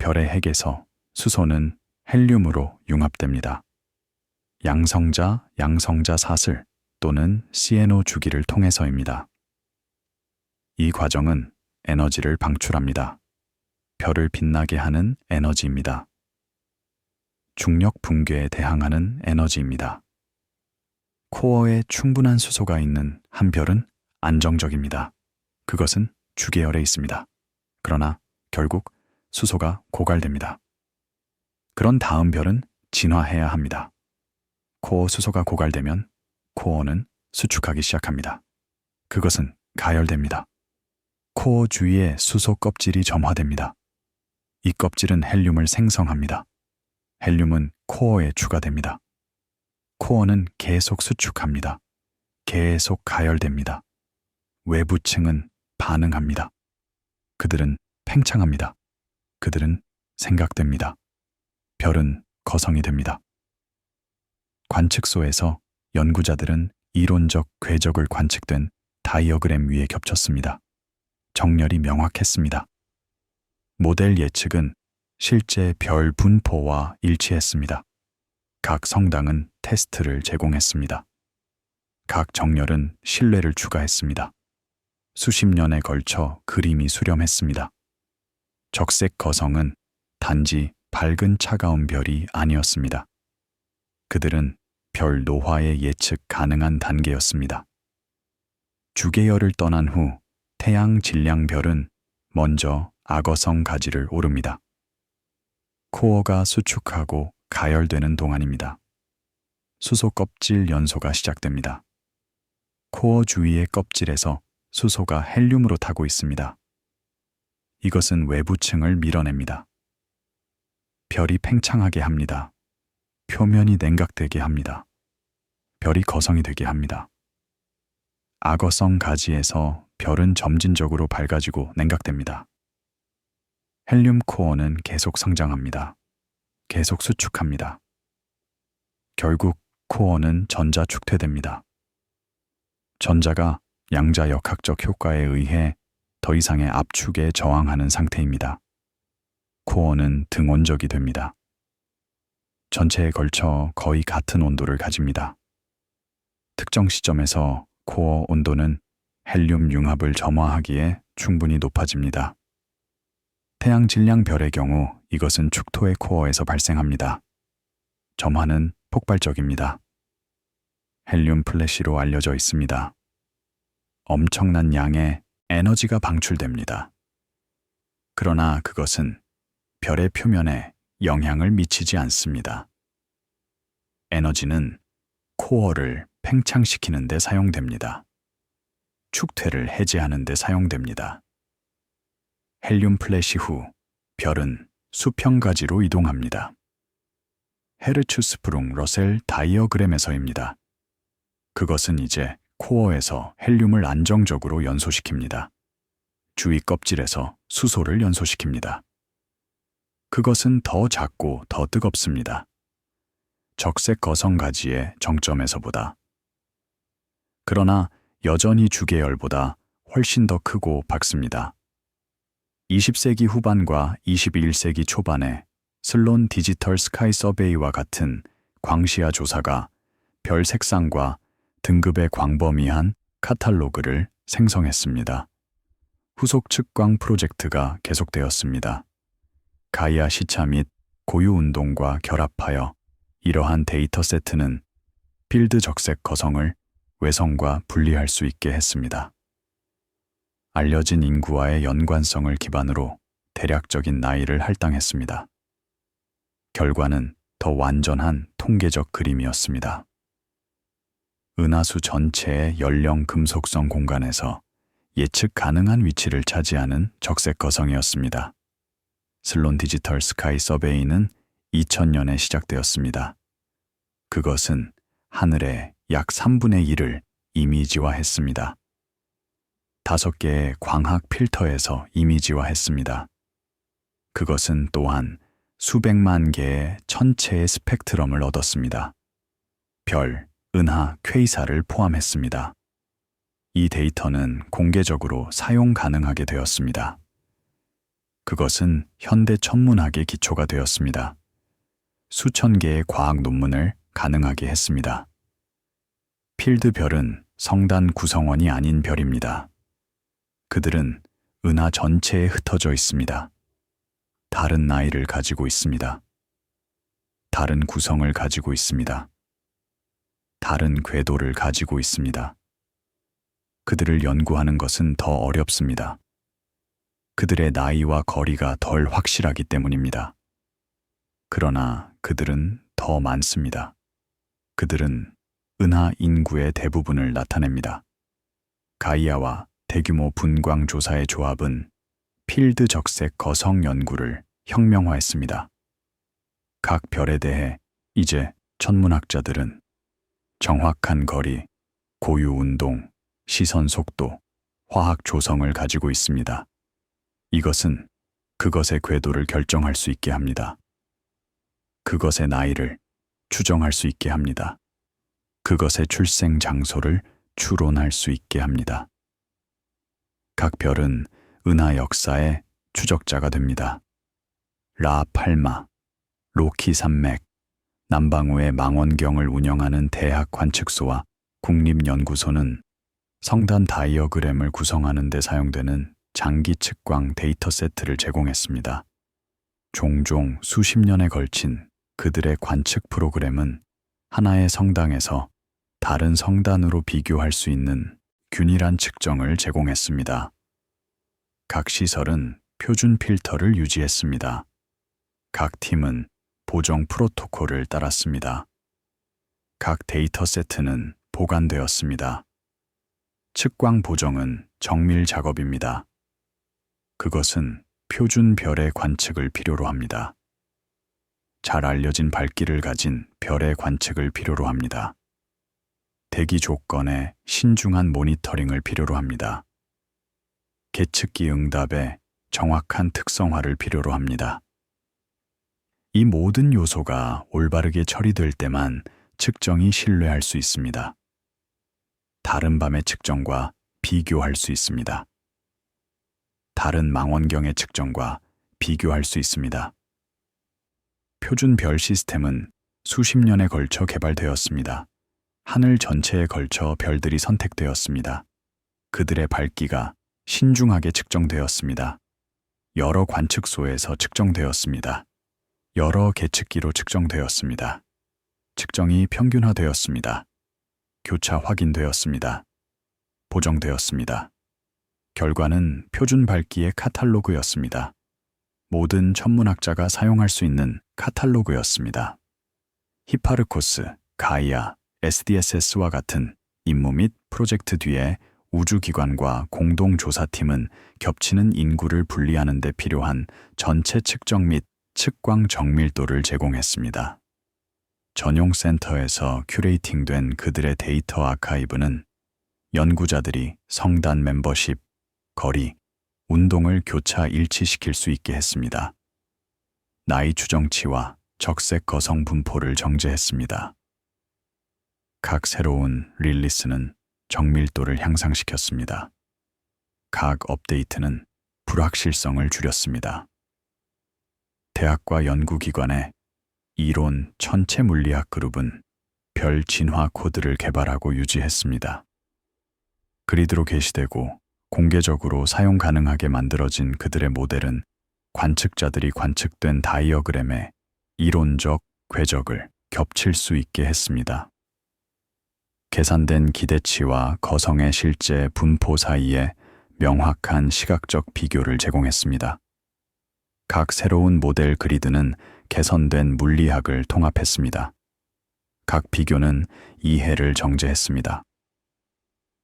별의 핵에서 수소는 헬륨으로 융합됩니다. 양성자 사슬 또는 CNO 주기를 통해서입니다. 이 과정은 에너지를 방출합니다. 별을 빛나게 하는 에너지입니다. 중력 붕괴에 대항하는 에너지입니다. 코어에 충분한 수소가 있는 한 별은 안정적입니다. 그것은 주계열에 있습니다. 그러나 결국 수소가 고갈됩니다. 그런 다음 별은 진화해야 합니다. 코어 수소가 고갈되면 코어는 수축하기 시작합니다. 그것은 가열됩니다. 코어 주위에 수소 껍질이 점화됩니다. 이 껍질은 헬륨을 생성합니다. 헬륨은 코어에 추가됩니다. 코어는 계속 수축합니다. 계속 가열됩니다. 외부층은 반응합니다. 그들은 팽창합니다. 그들은 생각됩니다. 별은 거성이 됩니다. 관측소에서 연구자들은 이론적 궤적을 관측된 다이어그램 위에 겹쳤습니다. 정렬이 명확했습니다. 모델 예측은 실제 별 분포와 일치했습니다. 각 성당은 테스트를 제공했습니다. 각 정렬은 신뢰를 추가했습니다. 수십 년에 걸쳐 그림이 수렴했습니다. 적색 거성은 단지 밝은 차가운 별이 아니었습니다. 그들은 별 노화의 예측 가능한 단계였습니다. 주계열을 떠난 후 태양 질량별은 먼저 악어성 가지를 오릅니다. 코어가 수축하고 가열되는 동안입니다. 수소 껍질 연소가 시작됩니다. 코어 주위의 껍질에서 수소가 헬륨으로 타고 있습니다. 이것은 외부층을 밀어냅니다. 별이 팽창하게 합니다. 표면이 냉각되게 합니다. 별이 거성이 되게 합니다. 악어성 가지에서 별은 점진적으로 밝아지고 냉각됩니다. 헬륨 코어는 계속 성장합니다. 계속 수축합니다. 결국 코어는 전자 축퇴됩니다. 전자가 양자 역학적 효과에 의해 더 이상의 압축에 저항하는 상태입니다. 코어는 등온적이 됩니다. 전체에 걸쳐 거의 같은 온도를 가집니다. 특정 시점에서 코어 온도는 헬륨 융합을 점화하기에 충분히 높아집니다. 태양 질량별의 경우 이것은 축토의 코어에서 발생합니다. 점화는 폭발적입니다. 헬륨 플래시로 알려져 있습니다. 엄청난 양의 에너지가 방출됩니다. 그러나 그것은 별의 표면에 영향을 미치지 않습니다. 에너지는 코어를 팽창시키는 데 사용됩니다. 축퇴를 해제하는 데 사용됩니다. 헬륨 플래시 후 별은 수평가지로 이동합니다. 헤르츠스프룽 러셀 다이어그램에서입니다. 그것은 이제 코어에서 헬륨을 안정적으로 연소시킵니다. 주위 껍질에서 수소를 연소시킵니다. 그것은 더 작고 더 뜨겁습니다. 적색 거성 가지의 정점에서보다. 그러나 여전히 주계열보다 훨씬 더 크고 밝습니다. 20세기 후반과 21세기 초반에 슬론 디지털 스카이 서베이와 같은 광시야 조사가 별 색상과 등급의 광범위한 카탈로그를 생성했습니다. 후속 측광 프로젝트가 계속되었습니다. 가이아 시차 및 고유 운동과 결합하여 이러한 데이터 세트는 필드 적색 거성을 외성과 분리할 수 있게 했습니다. 알려진 인구와의 연관성을 기반으로 대략적인 나이를 할당했습니다. 결과는 더 완전한 통계적 그림이었습니다. 은하수 전체의 연령 금속성 공간에서 예측 가능한 위치를 차지하는 적색 거성이었습니다. 슬론 디지털 스카이 서베이는 2000년에 시작되었습니다. 그것은 하늘의 약 3분의 1을 이미지화했습니다. 5개의 광학 필터에서 이미지화했습니다. 그것은 또한 수백만 개의 천체의 스펙트럼을 얻었습니다. 별, 은하, 퀘이사를 포함했습니다. 이 데이터는 공개적으로 사용 가능하게 되었습니다. 그것은 현대 천문학의 기초가 되었습니다. 수천 개의 과학 논문을 가능하게 했습니다. 필드 별은 성단 구성원이 아닌 별입니다. 그들은 은하 전체에 흩어져 있습니다. 다른 나이를 가지고 있습니다. 다른 구성을 가지고 있습니다. 다른 궤도를 가지고 있습니다. 그들을 연구하는 것은 더 어렵습니다. 그들의 나이와 거리가 덜 확실하기 때문입니다. 그러나 그들은 더 많습니다. 그들은 은하 인구의 대부분을 나타냅니다. 가이아와 대규모 분광 조사의 조합은 필드 적색 거성 연구를 혁명화했습니다. 각 별에 대해 이제 천문학자들은 정확한 거리, 고유 운동, 시선 속도, 화학 조성을 가지고 있습니다. 이것은 그것의 궤도를 결정할 수 있게 합니다. 그것의 나이를 추정할 수 있게 합니다. 그것의 출생 장소를 추론할 수 있게 합니다. 각 별은 은하 역사의 추적자가 됩니다. 라 팔마, 로키 산맥, 남방우의 망원경을 운영하는 대학 관측소와 국립연구소는 성단 다이어그램을 구성하는 데 사용되는 장기 측광 데이터 세트를 제공했습니다. 종종 수십 년에 걸친 그들의 관측 프로그램은 하나의 성당에서 다른 성단으로 비교할 수 있는 균일한 측정을 제공했습니다. 각 시설은 표준 필터를 유지했습니다. 각 팀은 보정 프로토콜을 따랐습니다. 각 데이터 세트는 보관되었습니다. 측광 보정은 정밀 작업입니다. 그것은 표준 별의 관측을 필요로 합니다. 잘 알려진 밝기를 가진 별의 관측을 필요로 합니다. 대기 조건의 신중한 모니터링을 필요로 합니다. 계측기 응답에 정확한 특성화를 필요로 합니다. 이 모든 요소가 올바르게 처리될 때만 측정이 신뢰할 수 있습니다. 다른 밤의 측정과 비교할 수 있습니다. 다른 망원경의 측정과 비교할 수 있습니다. 표준 별 시스템은 수십 년에 걸쳐 개발되었습니다. 하늘 전체에 걸쳐 별들이 선택되었습니다. 그들의 밝기가 신중하게 측정되었습니다. 여러 관측소에서 측정되었습니다. 여러 계측기로 측정되었습니다. 측정이 평균화되었습니다. 교차 확인되었습니다. 보정되었습니다. 결과는 표준 밝기의 카탈로그였습니다. 모든 천문학자가 사용할 수 있는 카탈로그였습니다. 히파르코스, 가이아, SDSS와 같은 임무 및 프로젝트 뒤에 우주기관과 공동조사팀은 겹치는 인구를 분리하는 데 필요한 전체 측정 및 측광 정밀도를 제공했습니다. 전용 센터에서 큐레이팅된 그들의 데이터 아카이브는 연구자들이 성단 멤버십, 거리, 운동을 교차 일치시킬 수 있게 했습니다. 나이 추정치와 적색 거성 분포를 정제했습니다. 각 새로운 릴리스는 정밀도를 향상시켰습니다. 각 업데이트는 불확실성을 줄였습니다. 대학과 연구기관의 이론 천체 물리학 그룹은 별 진화 코드를 개발하고 유지했습니다. 그리드로 게시되고 공개적으로 사용 가능하게 만들어진 그들의 모델은 관측자들이 관측된 다이어그램의 이론적 궤적을 겹칠 수 있게 했습니다. 계산된 기대치와 거성의 실제 분포 사이에 명확한 시각적 비교를 제공했습니다. 각 새로운 모델 그리드는 개선된 물리학을 통합했습니다. 각 비교는 이해를 정제했습니다.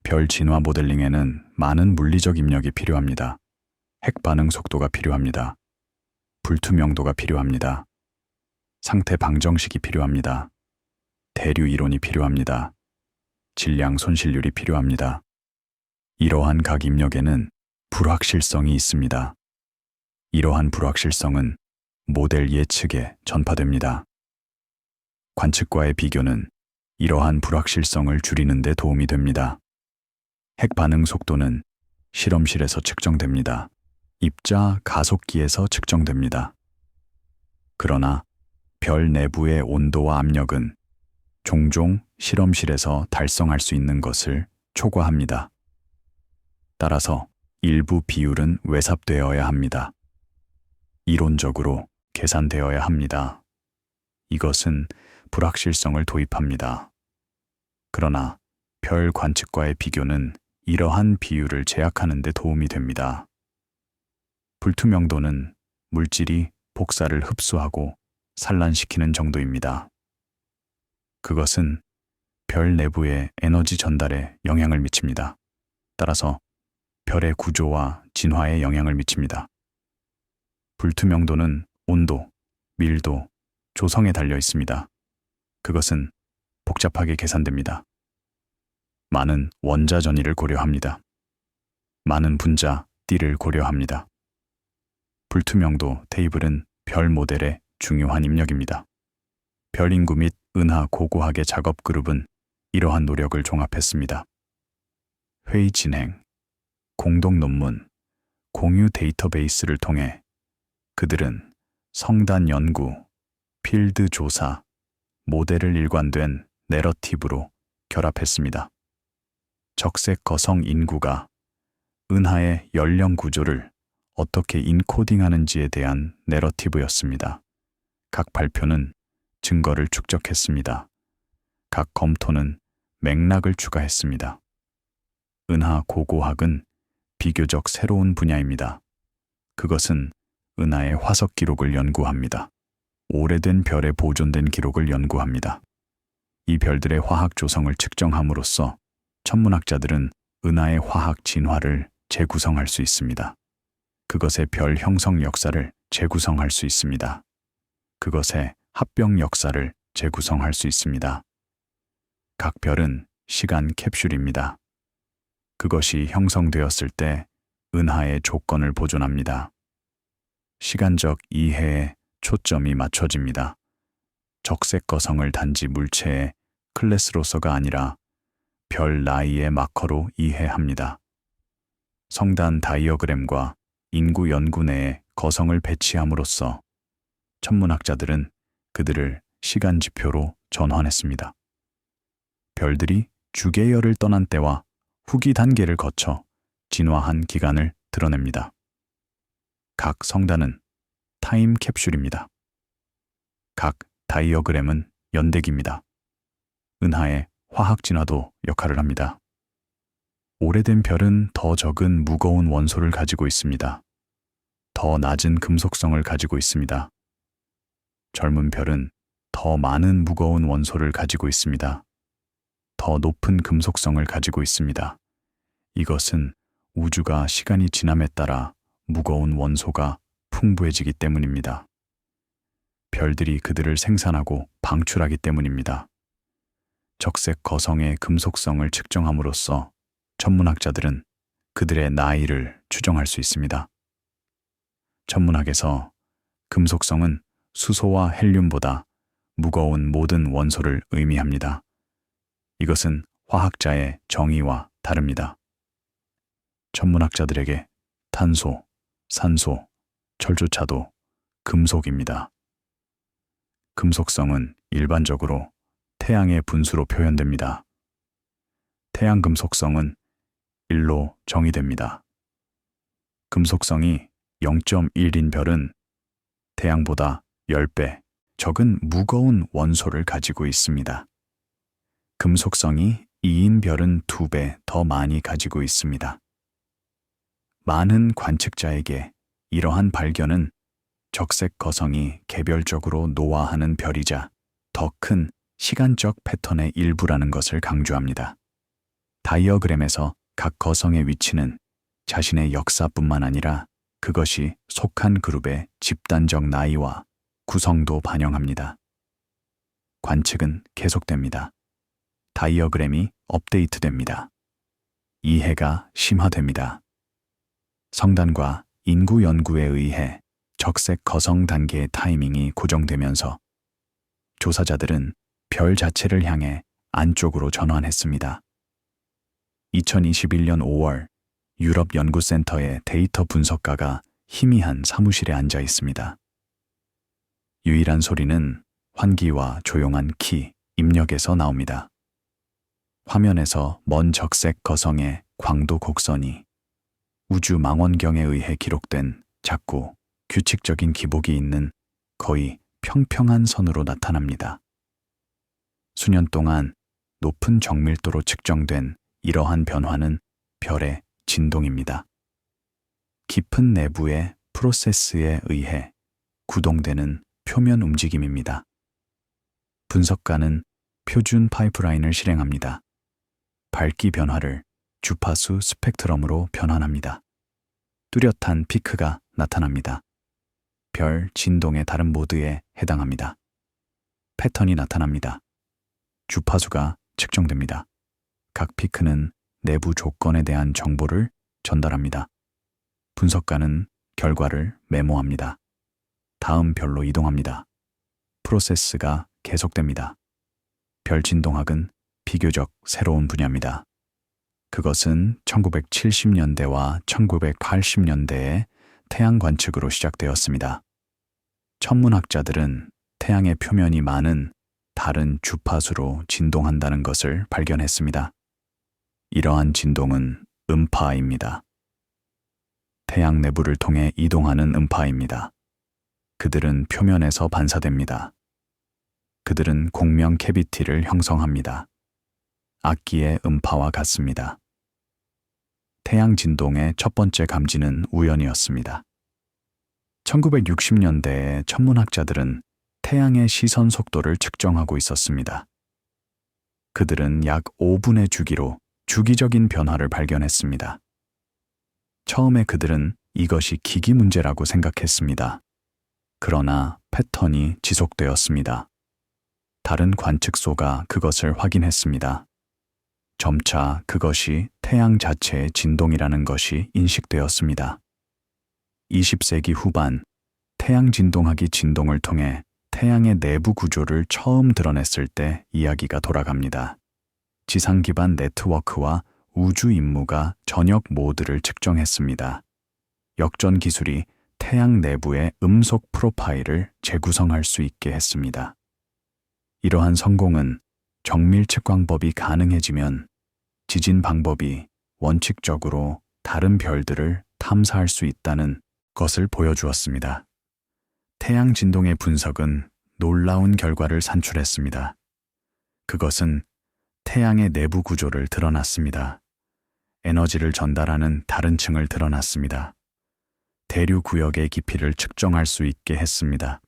별 진화 모델링에는 많은 물리적 입력이 필요합니다. 핵 반응 속도가 필요합니다. 불투명도가 필요합니다. 상태 방정식이 필요합니다. 대류 이론이 필요합니다. 질량 손실률이 필요합니다. 이러한 각 입력에는 불확실성이 있습니다. 이러한 불확실성은 모델 예측에 전파됩니다. 관측과의 비교는 이러한 불확실성을 줄이는 데 도움이 됩니다. 핵 반응 속도는 실험실에서 측정됩니다. 입자 가속기에서 측정됩니다. 그러나 별 내부의 온도와 압력은 종종 실험실에서 달성할 수 있는 것을 초과합니다. 따라서 일부 비율은 외삽되어야 합니다. 이론적으로 계산되어야 합니다. 이것은 불확실성을 도입합니다. 그러나 별 관측과의 비교는 이러한 비율을 제약하는 데 도움이 됩니다. 불투명도는 물질이 복사를 흡수하고 산란시키는 정도입니다. 그것은 별 내부의 에너지 전달에 영향을 미칩니다. 따라서 별의 구조와 진화에 영향을 미칩니다. 불투명도는 온도, 밀도, 조성에 달려 있습니다. 그것은 복잡하게 계산됩니다. 많은 원자 전이를 고려합니다. 많은 분자, 띠를 고려합니다. 불투명도 테이블은 별 모델의 중요한 입력입니다. 별 인구 및 은하 고고학의 작업 그룹은 이러한 노력을 종합했습니다. 회의 진행, 공동 논문, 공유 데이터베이스를 통해 그들은 성단 연구, 필드 조사, 모델을 일관된 내러티브로 결합했습니다. 적색 거성 인구가 은하의 연령 구조를 어떻게 인코딩하는지에 대한 내러티브였습니다. 각 발표는 증거를 축적했습니다. 각 검토는 맥락을 추가했습니다. 은하 고고학은 비교적 새로운 분야입니다. 그것은 은하의 화석 기록을 연구합니다. 오래된 별에 보존된 기록을 연구합니다. 이 별들의 화학 조성을 측정함으로써 천문학자들은 은하의 화학 진화를 재구성할 수 있습니다. 그것의 별 형성 역사를 재구성할 수 있습니다. 그것의 합병 역사를 재구성할 수 있습니다. 각 별은 시간 캡슐입니다. 그것이 형성되었을 때 은하의 조건을 보존합니다. 시간적 이해에 초점이 맞춰집니다. 적색 거성을 단지 물체의 클래스로서가 아니라 별 나이의 마커로 이해합니다. 성단 다이어그램과 인구 연구 내에 거성을 배치함으로써 천문학자들은 그들을 시간 지표로 전환했습니다. 별들이 주계열을 떠난 때와 후기 단계를 거쳐 진화한 기간을 드러냅니다. 각 성단은 타임 캡슐입니다. 각 다이어그램은 연대기입니다. 은하의 화학 진화도 역할을 합니다. 오래된 별은 더 적은 무거운 원소를 가지고 있습니다. 더 낮은 금속성을 가지고 있습니다. 젊은 별은 더 많은 무거운 원소를 가지고 있습니다. 더 높은 금속성을 가지고 있습니다. 이것은 우주가 시간이 지남에 따라 무거운 원소가 풍부해지기 때문입니다. 별들이 그들을 생산하고 방출하기 때문입니다. 적색 거성의 금속성을 측정함으로써 천문학자들은 그들의 나이를 추정할 수 있습니다. 천문학에서 금속성은 수소와 헬륨보다 무거운 모든 원소를 의미합니다. 이것은 화학자의 정의와 다릅니다. 천문학자들에게 탄소, 산소, 철조차도 금속입니다. 금속성은 일반적으로 태양의 분수로 표현됩니다. 태양 금속성은 1로 정의됩니다. 금속성이 0.1인 별은 태양보다 10배 적은 무거운 원소를 가지고 있습니다. 금속성이 2인 별은 2배 더 많이 가지고 있습니다. 많은 관측자에게 이러한 발견은 적색 거성이 개별적으로 노화하는 별이자 더 큰 시간적 패턴의 일부라는 것을 강조합니다. 다이어그램에서 각 거성의 위치는 자신의 역사뿐만 아니라 그것이 속한 그룹의 집단적 나이와 구성도 반영합니다. 관측은 계속됩니다. 다이어그램이 업데이트됩니다. 이해가 심화됩니다. 성단과 인구 연구에 의해 적색 거성 단계의 타이밍이 고정되면서 조사자들은 별 자체를 향해 안쪽으로 전환했습니다. 2021년 5월 유럽 연구센터의 데이터 분석가가 희미한 사무실에 앉아 있습니다. 유일한 소리는 환기와 조용한 키, 입력에서 나옵니다. 화면에서 먼 적색 거성의 광도 곡선이 우주 망원경에 의해 기록된 작고 규칙적인 기복이 있는 거의 평평한 선으로 나타납니다. 수년 동안 높은 정밀도로 측정된 이러한 변화는 별의 진동입니다. 깊은 내부의 프로세스에 의해 구동되는 표면 움직임입니다. 분석가는 표준 파이프라인을 실행합니다. 밝기 변화를 주파수 스펙트럼으로 변환합니다. 뚜렷한 피크가 나타납니다. 별 진동의 다른 모드에 해당합니다. 패턴이 나타납니다. 주파수가 측정됩니다. 각 피크는 내부 조건에 대한 정보를 전달합니다. 분석가는 결과를 메모합니다. 다음 별로 이동합니다. 프로세스가 계속됩니다. 별 진동학은 비교적 새로운 분야입니다. 그것은 1970년대와 1980년대에 태양 관측으로 시작되었습니다. 천문학자들은 태양의 표면이 많은 다른 주파수로 진동한다는 것을 발견했습니다. 이러한 진동은 음파입니다. 태양 내부를 통해 이동하는 음파입니다. 그들은 표면에서 반사됩니다. 그들은 공명 캐비티를 형성합니다. 악기의 음파와 같습니다. 태양 진동의 첫 번째 감지는 우연이었습니다. 1960년대에 천문학자들은 태양의 시선 속도를 측정하고 있었습니다. 그들은 약 5분의 주기로 주기적인 변화를 발견했습니다. 처음에 그들은 이것이 기기 문제라고 생각했습니다. 그러나 패턴이 지속되었습니다. 다른 관측소가 그것을 확인했습니다. 점차 그것이 태양 자체의 진동이라는 것이 인식되었습니다. 20세기 후반, 태양 진동학이 진동을 통해 태양의 내부 구조를 처음 드러냈을 때 이야기가 돌아갑니다. 지상 기반 네트워크와 우주 임무가 전역 모드를 측정했습니다. 역전 기술이 태양 내부의 음속 프로파일을 재구성할 수 있게 했습니다. 이러한 성공은 정밀 측광법이 가능해지면 지진 방법이 원칙적으로 다른 별들을 탐사할 수 있다는 것을 보여주었습니다. 태양 진동의 분석은 놀라운 결과를 산출했습니다. 그것은 태양의 내부 구조를 드러났습니다. 에너지를 전달하는 다른 층을 드러났습니다. 대류 구역의 깊이를 측정할 수 있게 했습니다.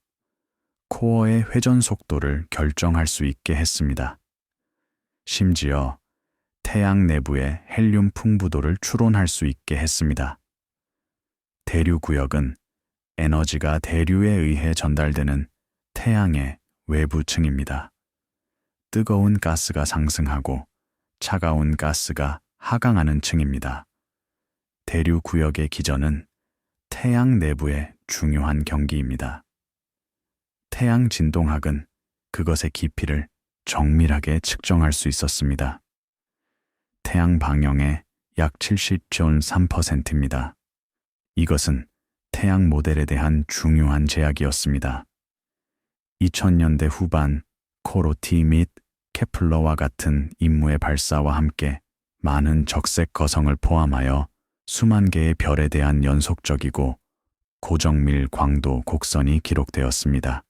코어의 회전 속도를 결정할 수 있게 했습니다. 심지어 태양 내부의 헬륨 풍부도를 추론할 수 있게 했습니다. 대류 구역은 에너지가 대류에 의해 전달되는 태양의 외부 층입니다. 뜨거운 가스가 상승하고 차가운 가스가 하강하는 층입니다. 대류 구역의 기전은 태양 내부의 중요한 경기입니다. 태양 진동학은 그것의 깊이를 정밀하게 측정할 수 있었습니다. 태양 방영의 약 70.3%입니다. 이것은 태양 모델에 대한 중요한 제약이었습니다. 2000년대 후반 코로티 및 케플러와 같은 임무의 발사와 함께 많은 적색 거성을 포함하여 수만 개의 별에 대한 연속적이고 고정밀 광도 곡선이 기록되었습니다.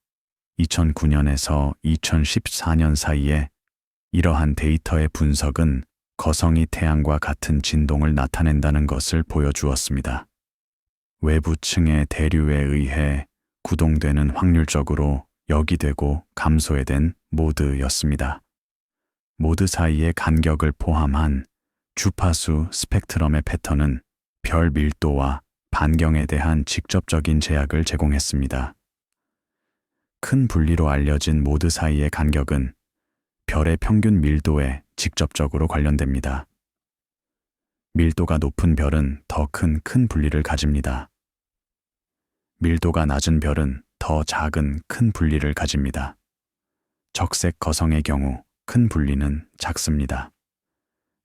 2009년에서 2014년 사이에 이러한 데이터의 분석은 거성이 태양과 같은 진동을 나타낸다는 것을 보여주었습니다. 외부 층의 대류에 의해 구동되는 확률적으로 여기되고 감소해된 모드였습니다. 모드 사이의 간격을 포함한 주파수 스펙트럼의 패턴은 별 밀도와 반경에 대한 직접적인 제약을 제공했습니다. 큰 분리로 알려진 모드 사이의 간격은 별의 평균 밀도에 직접적으로 관련됩니다. 밀도가 높은 별은 더 큰 분리를 가집니다. 밀도가 낮은 별은 더 작은 큰 분리를 가집니다. 적색 거성의 경우 큰 분리는 작습니다.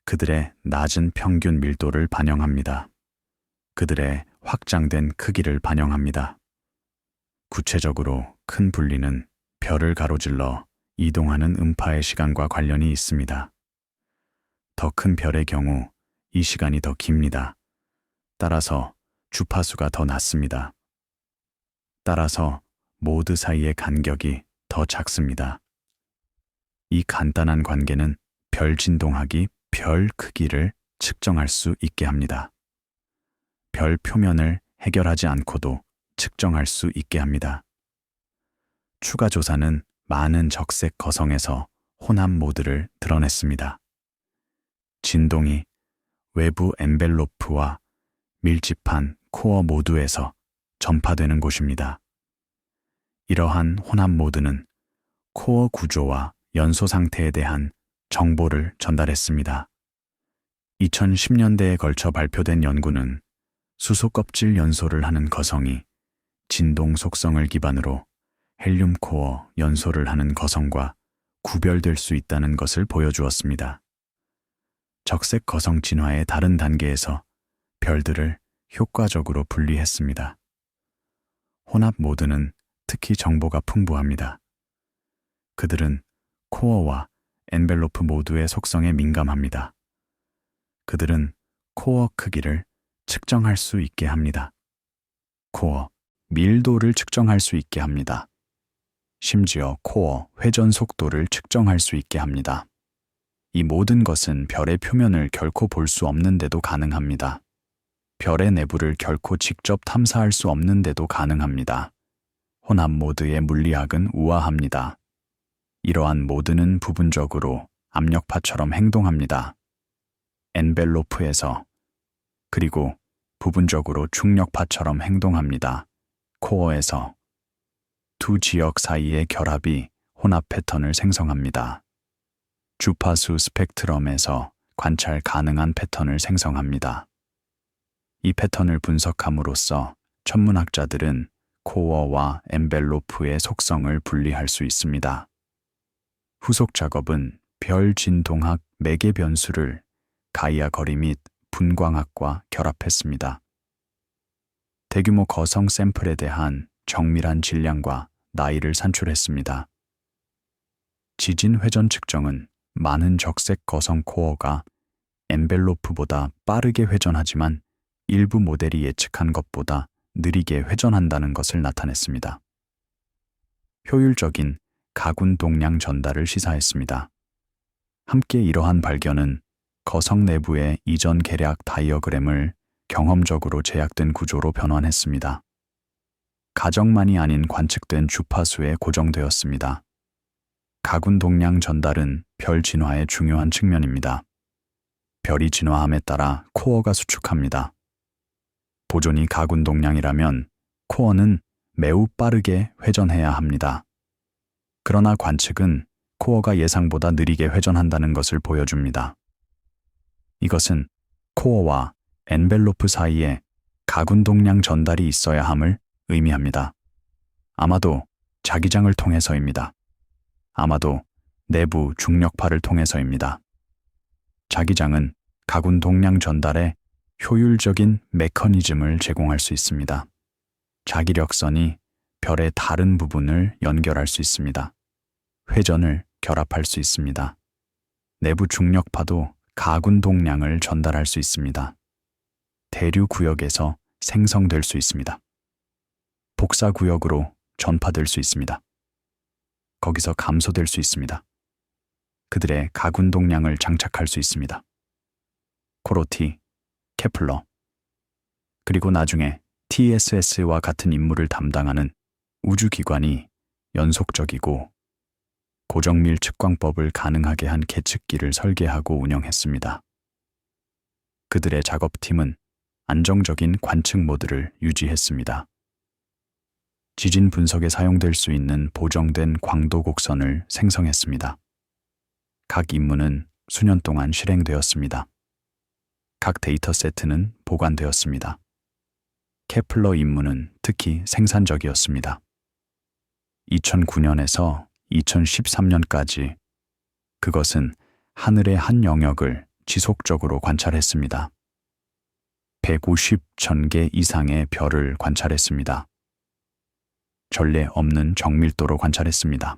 그들의 낮은 평균 밀도를 반영합니다. 그들의 확장된 크기를 반영합니다. 구체적으로 큰 분리는 별을 가로질러 이동하는 음파의 시간과 관련이 있습니다. 더 큰 별의 경우 이 시간이 더 깁니다. 따라서 주파수가 더 낮습니다. 따라서 모드 사이의 간격이 더 작습니다. 이 간단한 관계는 별 진동학이 별 크기를 측정할 수 있게 합니다. 별 표면을 해결하지 않고도 측정할 수 있게 합니다. 추가 조사는 많은 적색 거성에서 혼합 모드를 드러냈습니다. 진동이 외부 엔벨로프와 밀집한 코어 모두에서 전파되는 곳입니다. 이러한 혼합 모드는 코어 구조와 연소 상태에 대한 정보를 전달했습니다. 2010년대에 걸쳐 발표된 연구는 수소 껍질 연소를 하는 거성이 진동 속성을 기반으로 헬륨 코어 연소를 하는 거성과 구별될 수 있다는 것을 보여주었습니다. 적색 거성 진화의 다른 단계에서 별들을 효과적으로 분리했습니다. 혼합 모드는 특히 정보가 풍부합니다. 그들은 코어와 엔벨로프 모두의 속성에 민감합니다. 그들은 코어 크기를 측정할 수 있게 합니다. 코어 밀도를 측정할 수 있게 합니다. 심지어 코어 회전 속도를 측정할 수 있게 합니다. 이 모든 것은 별의 표면을 결코 볼 수 없는데도 가능합니다. 별의 내부를 결코 직접 탐사할 수 없는데도 가능합니다. 혼합 모드의 물리학은 우아합니다. 이러한 모드는 부분적으로 압력파처럼 행동합니다. 엔벨로프에서, 그리고 부분적으로 중력파처럼 행동합니다. 코어에서. 두 지역 사이의 결합이 혼합 패턴을 생성합니다. 주파수 스펙트럼에서 관찰 가능한 패턴을 생성합니다. 이 패턴을 분석함으로써 천문학자들은 코어와 엔벨로프의 속성을 분리할 수 있습니다. 후속 작업은 별 진동학 매개 변수를 가이아 거리 및 분광학과 결합했습니다. 대규모 거성 샘플에 대한 정밀한 질량과 나이를 산출했습니다. 지진 회전 측정은 많은 적색 거성 코어가 엔벨로프보다 빠르게 회전하지만 일부 모델이 예측한 것보다 느리게 회전한다는 것을 나타냈습니다. 효율적인 가군 동량 전달을 시사했습니다. 함께 이러한 발견은 거성 내부의 이전 계략 다이어그램을 경험적으로 제약된 구조로 변환했습니다. 가정만이 아닌 관측된 주파수에 고정되었습니다. 가군 동량 전달은 별 진화의 중요한 측면입니다. 별이 진화함에 따라 코어가 수축합니다. 보존이 가군 동량이라면 코어는 매우 빠르게 회전해야 합니다. 그러나 관측은 코어가 예상보다 느리게 회전한다는 것을 보여줍니다. 이것은 코어와 엔벨로프 사이에 가군 동량 전달이 있어야 함을 의미합니다. 아마도 자기장을 통해서입니다. 아마도 내부 중력파를 통해서입니다. 자기장은 가군 동량 전달에 효율적인 메커니즘을 제공할 수 있습니다. 자기력선이 별의 다른 부분을 연결할 수 있습니다. 회전을 결합할 수 있습니다. 내부 중력파도 가군 동량을 전달할 수 있습니다. 대류 구역에서 생성될 수 있습니다. 복사 구역으로 전파될 수 있습니다. 거기서 감소될 수 있습니다. 그들의 가군 동량을 장착할 수 있습니다. 코로티, 케플러, 그리고 나중에 TSS와 같은 임무를 담당하는 우주기관이 연속적이고 고정밀 측광법을 가능하게 한 계측기를 설계하고 운영했습니다. 그들의 작업팀은 안정적인 관측 모드를 유지했습니다. 지진 분석에 사용될 수 있는 보정된 광도 곡선을 생성했습니다. 각 임무는 수년 동안 실행되었습니다. 각 데이터 세트는 보관되었습니다. 케플러 임무는 특히 생산적이었습니다. 2009년에서 2013년까지 그것은 하늘의 한 영역을 지속적으로 관찰했습니다. 150,000개 이상의 별을 관찰했습니다. 전례 없는 정밀도로 관찰했습니다.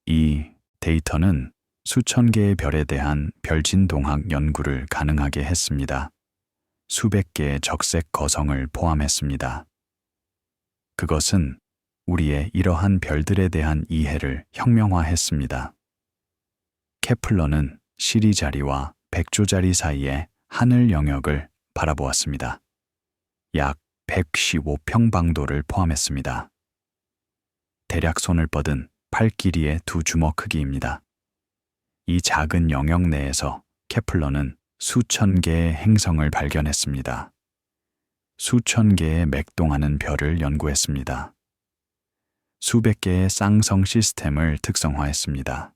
이 데이터는 수천 개의 별에 대한 별진동학 연구를 가능하게 했습니다. 수백 개의 적색 거성을 포함했습니다. 그것은 우리의 이러한 별들에 대한 이해를 혁명화했습니다. 케플러는 시리 자리와 백조 자리 사이의 하늘 영역을 바라보았습니다. 약 115평방도를 포함했습니다. 대략 손을 뻗은 팔 길이의 두 주먹 크기입니다. 이 작은 영역 내에서 케플러는 수천 개의 행성을 발견했습니다. 수천 개의 맥동하는 별을 연구했습니다. 수백 개의 쌍성 시스템을 특성화했습니다.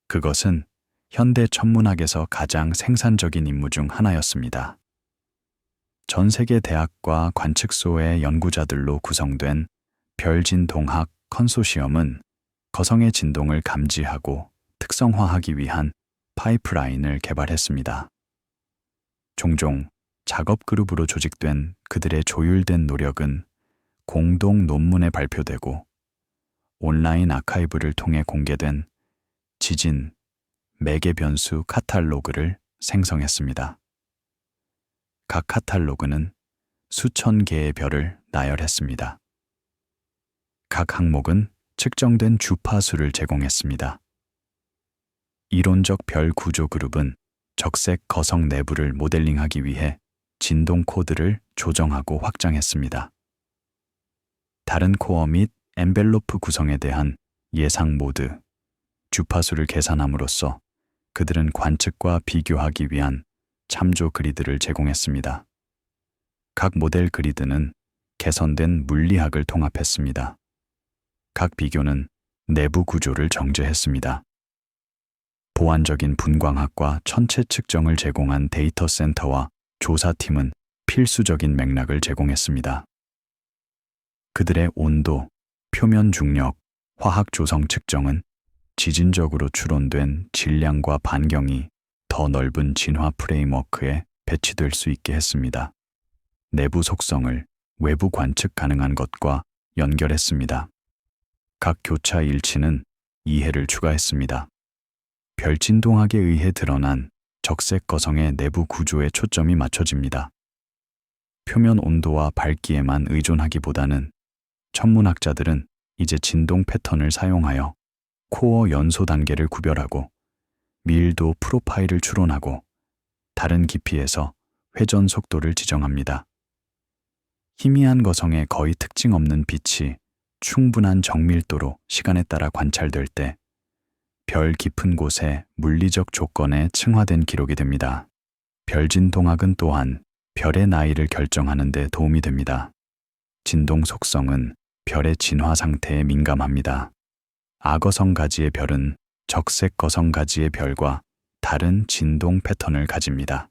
그것은 현대 천문학에서 가장 생산적인 임무 중 하나였습니다. 전 세계 대학과 관측소의 연구자들로 구성된 별진동학 컨소시엄은 거성의 진동을 감지하고 특성화하기 위한 파이프라인을 개발했습니다. 종종 작업 그룹으로 조직된 그들의 조율된 노력은 공동 논문에 발표되고 온라인 아카이브를 통해 공개된 지진, 매개 변수 카탈로그를 생성했습니다. 각 카탈로그는 수천 개의 별을 나열했습니다. 각 항목은 측정된 주파수를 제공했습니다. 이론적 별 구조 그룹은 적색 거성 내부를 모델링하기 위해 진동 코드를 조정하고 확장했습니다. 다른 코어 및 엔벨로프 구성에 대한 예상 모드, 주파수를 계산함으로써 그들은 관측과 비교하기 위한 참조 그리드를 제공했습니다. 각 모델 그리드는 개선된 물리학을 통합했습니다. 각 비교는 내부 구조를 정제했습니다. 보완적인 분광학과 천체 측정을 제공한 데이터 센터와 조사팀은 필수적인 맥락을 제공했습니다. 그들의 온도, 표면 중력, 화학 조성 측정은 지진적으로 추론된 질량과 반경이 더 넓은 진화 프레임워크에 배치될 수 있게 했습니다. 내부 속성을 외부 관측 가능한 것과 연결했습니다. 각 교차 일치는 이해를 추가했습니다. 별진동학에 의해 드러난 적색 거성의 내부 구조에 초점이 맞춰집니다. 표면 온도와 밝기에만 의존하기보다는 천문학자들은 이제 진동 패턴을 사용하여 코어 연소 단계를 구별하고 밀도 프로파일을 추론하고 다른 깊이에서 회전 속도를 지정합니다. 희미한 거성에 거의 특징 없는 빛이 충분한 정밀도로 시간에 따라 관찰될 때 별 깊은 곳의 물리적 조건에 층화된 기록이 됩니다. 별진동학은 또한 별의 나이를 결정하는 데 도움이 됩니다. 진동 속성은 별의 진화 상태에 민감합니다. 악어성 가지의 별은 적색 거성 가지의 별과 다른 진동 패턴을 가집니다.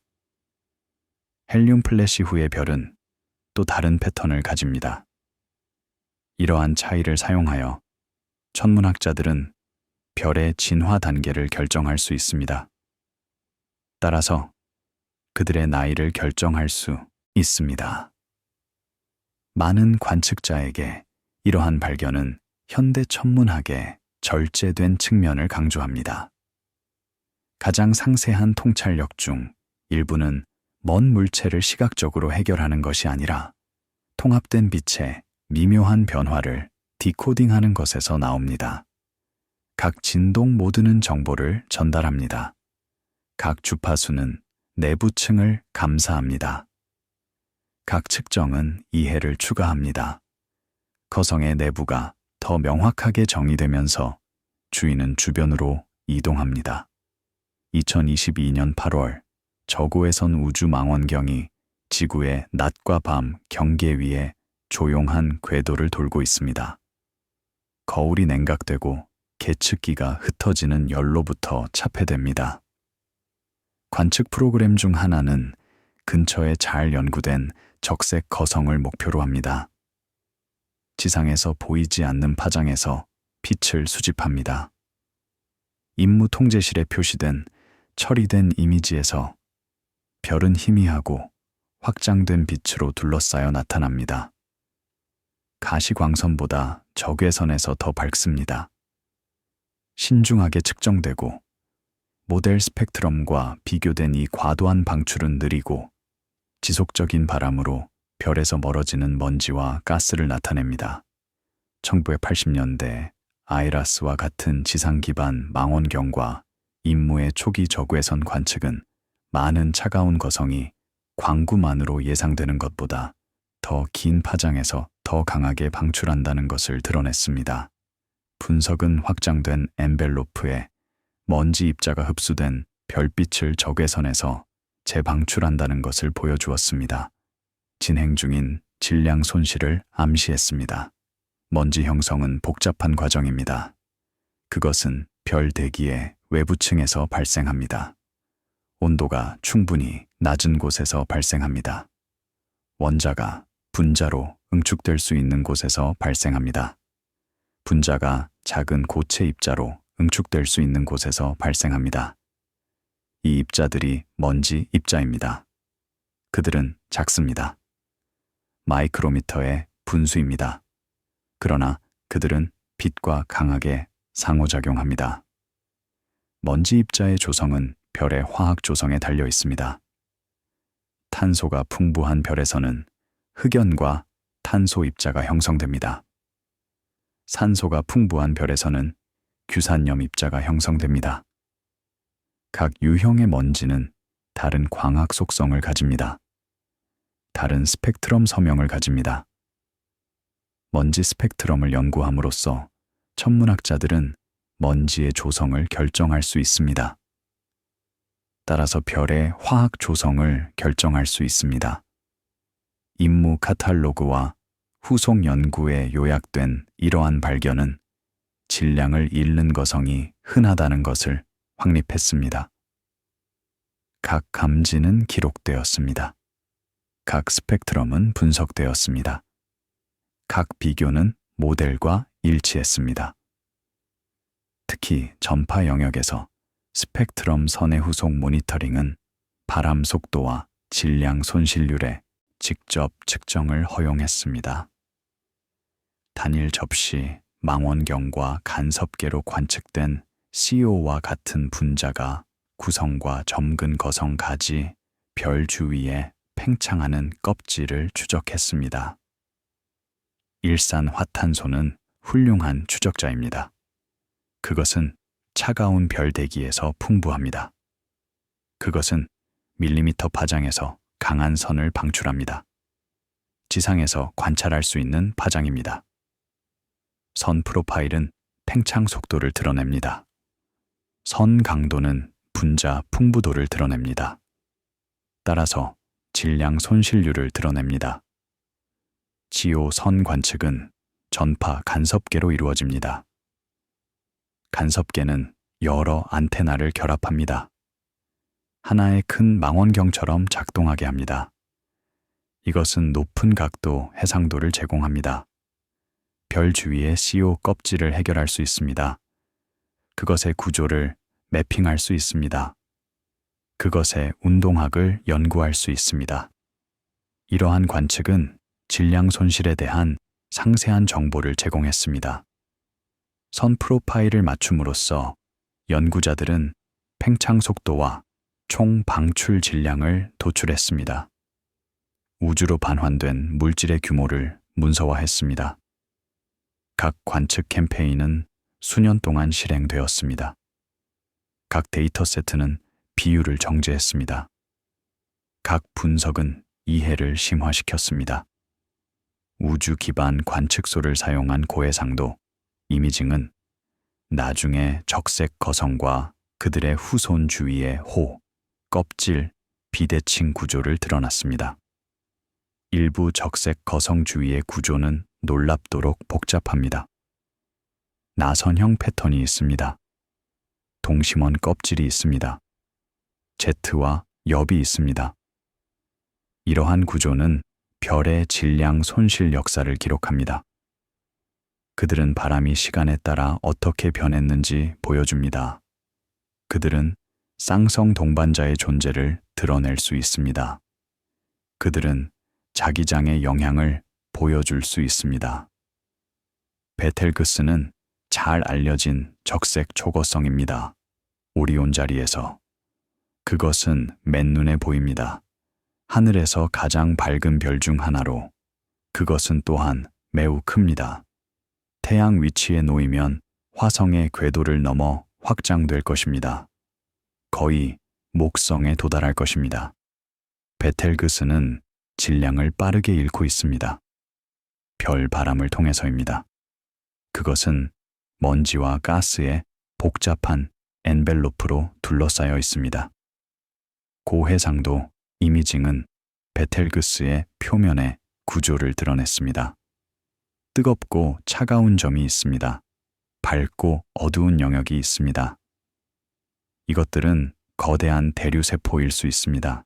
헬륨 플래시 후의 별은 또 다른 패턴을 가집니다. 이러한 차이를 사용하여 천문학자들은 별의 진화 단계를 결정할 수 있습니다. 따라서 그들의 나이를 결정할 수 있습니다. 많은 관측자에게 이러한 발견은 현대 천문학의 절제된 측면을 강조합니다. 가장 상세한 통찰력 중 일부는 먼 물체를 시각적으로 해결하는 것이 아니라 통합된 빛의 미묘한 변화를 디코딩하는 것에서 나옵니다. 각 진동 모드는 정보를 전달합니다. 각 주파수는 내부층을 감사합니다. 각 측정은 이해를 추가합니다. 거성의 내부가 더 명확하게 정의되면서 주인은 주변으로 이동합니다. 2022년 8월 저고해선 우주망원경이 지구의 낮과 밤 경계 위에 조용한 궤도를 돌고 있습니다. 거울이 냉각되고 계측기가 흩어지는 열로부터 차폐됩니다. 관측 프로그램 중 하나는 근처에 잘 연구된 적색 거성을 목표로 합니다. 지상에서 보이지 않는 파장에서 빛을 수집합니다. 임무 통제실에 표시된 처리된 이미지에서 별은 희미하고 확장된 빛으로 둘러싸여 나타납니다. 가시광선보다 적외선에서 더 밝습니다. 신중하게 측정되고 모델 스펙트럼과 비교된 이 과도한 방출은 느리고 지속적인 바람으로 별에서 멀어지는 먼지와 가스를 나타냅니다. 1980년대 아이라스와 같은 지상 기반 망원경과 임무의 초기 적외선 관측은 많은 차가운 거성이 광구만으로 예상되는 것보다 더 긴 파장에서 더 강하게 방출한다는 것을 드러냈습니다. 분석은 확장된 엔벨로프에 먼지 입자가 흡수된 별빛을 적외선에서 재방출한다는 것을 보여주었습니다. 진행 중인 질량 손실을 암시했습니다. 먼지 형성은 복잡한 과정입니다. 그것은 별 대기의 외부층에서 발생합니다. 온도가 충분히 낮은 곳에서 발생합니다. 원자가 분자로 응축될 수 있는 곳에서 발생합니다. 분자가 작은 고체 입자로 응축될 수 있는 곳에서 발생합니다. 이 입자들이 먼지 입자입니다. 그들은 작습니다. 마이크로미터의 분수입니다. 그러나 그들은 빛과 강하게 상호작용합니다. 먼지 입자의 조성은 별의 화학 조성에 달려 있습니다. 탄소가 풍부한 별에서는 흑연과 탄소 입자가 형성됩니다. 산소가 풍부한 별에서는 규산염 입자가 형성됩니다. 각 유형의 먼지는 다른 광학 속성을 가집니다. 다른 스펙트럼 서명을 가집니다. 먼지 스펙트럼을 연구함으로써 천문학자들은 먼지의 조성을 결정할 수 있습니다. 따라서 별의 화학 조성을 결정할 수 있습니다. 임무 카탈로그와 후속 연구에 요약된 이러한 발견은 질량을 잃는 거성이 흔하다는 것을 확립했습니다. 각 감지는 기록되었습니다. 각 스펙트럼은 분석되었습니다. 각 비교는 모델과 일치했습니다. 특히 전파 영역에서 스펙트럼 선의 후속 모니터링은 바람 속도와 질량 손실률의 직접 측정을 허용했습니다. 단일 접시, 망원경과 간섭계로 관측된 CO와 같은 분자가 구성과 점근 거성 가지, 별 주위에 팽창하는 껍질을 추적했습니다. 일산화탄소는 훌륭한 추적자입니다. 그것은 차가운 별 대기에서 풍부합니다. 그것은 밀리미터 파장에서 강한 선을 방출합니다. 지상에서 관찰할 수 있는 파장입니다. 선 프로파일은 팽창 속도를 드러냅니다. 선 강도는 분자 풍부도를 드러냅니다. 따라서 질량 손실률을 드러냅니다. 지오 선 관측은 전파 간섭계로 이루어집니다. 간섭계는 여러 안테나를 결합합니다. 하나의 큰 망원경처럼 작동하게 합니다. 이것은 높은 각도 해상도를 제공합니다. 별 주위의 CO 껍질을 해결할 수 있습니다. 그것의 구조를 매핑할 수 있습니다. 그것의 운동학을 연구할 수 있습니다. 이러한 관측은 질량 손실에 대한 상세한 정보를 제공했습니다. 선 프로파일을 맞춤으로써 연구자들은 팽창 속도와 총 방출 질량을 도출했습니다. 우주로 반환된 물질의 규모를 문서화했습니다. 각 관측 캠페인은 수년 동안 실행되었습니다. 각 데이터 세트는 비율을 정제했습니다. 각 분석은 이해를 심화시켰습니다. 우주 기반 관측소를 사용한 고해상도, 이미징은 나중에 적색 거성과 그들의 후손 주위의 호, 껍질, 비대칭 구조를 드러났습니다. 일부 적색 거성 주위의 구조는 놀랍도록 복잡합니다. 나선형 패턴이 있습니다. 동심원 껍질이 있습니다. 제트와 엽이 있습니다. 이러한 구조는 별의 질량 손실 역사를 기록합니다. 그들은 바람이 시간에 따라 어떻게 변했는지 보여줍니다. 그들은 쌍성 동반자의 존재를 드러낼 수 있습니다. 그들은 자기장의 영향을 보여줄 수 있습니다. 베텔그스는 잘 알려진 적색 초거성입니다. 오리온 자리에서. 그것은 맨눈에 보입니다. 하늘에서 가장 밝은 별 중 하나로 그것은 또한 매우 큽니다. 태양 위치에 놓이면 화성의 궤도를 넘어 확장될 것입니다. 거의 목성에 도달할 것입니다. 베텔그스는 질량을 빠르게 잃고 있습니다. 별 바람을 통해서입니다. 그것은 먼지와 가스의 복잡한 엔벨로프로 둘러싸여 있습니다. 고해상도 이미징은 베텔그스의 표면의 구조를 드러냈습니다. 뜨겁고 차가운 점이 있습니다. 밝고 어두운 영역이 있습니다. 이것들은 거대한 대류세포일 수 있습니다.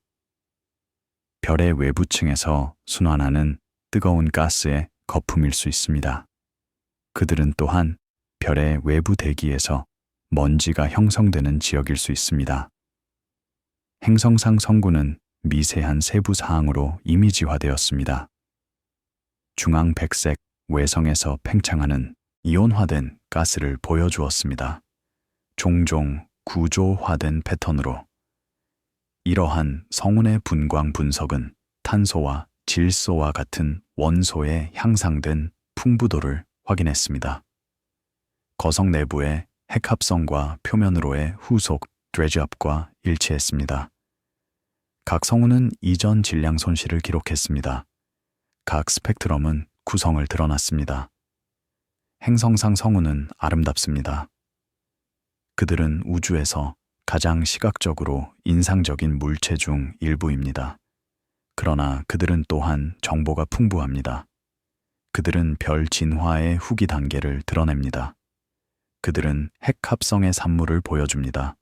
별의 외부층에서 순환하는 뜨거운 가스의 거품일 수 있습니다. 그들은 또한 별의 외부 대기에서 먼지가 형성되는 지역일 수 있습니다. 행성상 성구는 미세한 세부 사항으로 이미지화되었습니다. 중앙 백색 외성에서 팽창하는 이온화된 가스를 보여주었습니다. 종종 구조화된 패턴으로. 이러한 성운의 분광 분석은 탄소와 질소와 같은 원소의 향상된 풍부도를 확인했습니다. 거성 내부의 핵합성과 표면으로의 후속 드래지압과 일치했습니다. 각 성우는 이전 질량 손실을 기록했습니다. 각 스펙트럼은 구성을 드러났습니다. 행성상 성우는 아름답습니다. 그들은 우주에서 가장 시각적으로 인상적인 물체 중 일부입니다. 그러나 그들은 또한 정보가 풍부합니다. 그들은 별 진화의 후기 단계를 드러냅니다. 그들은 핵합성의 산물을 보여줍니다.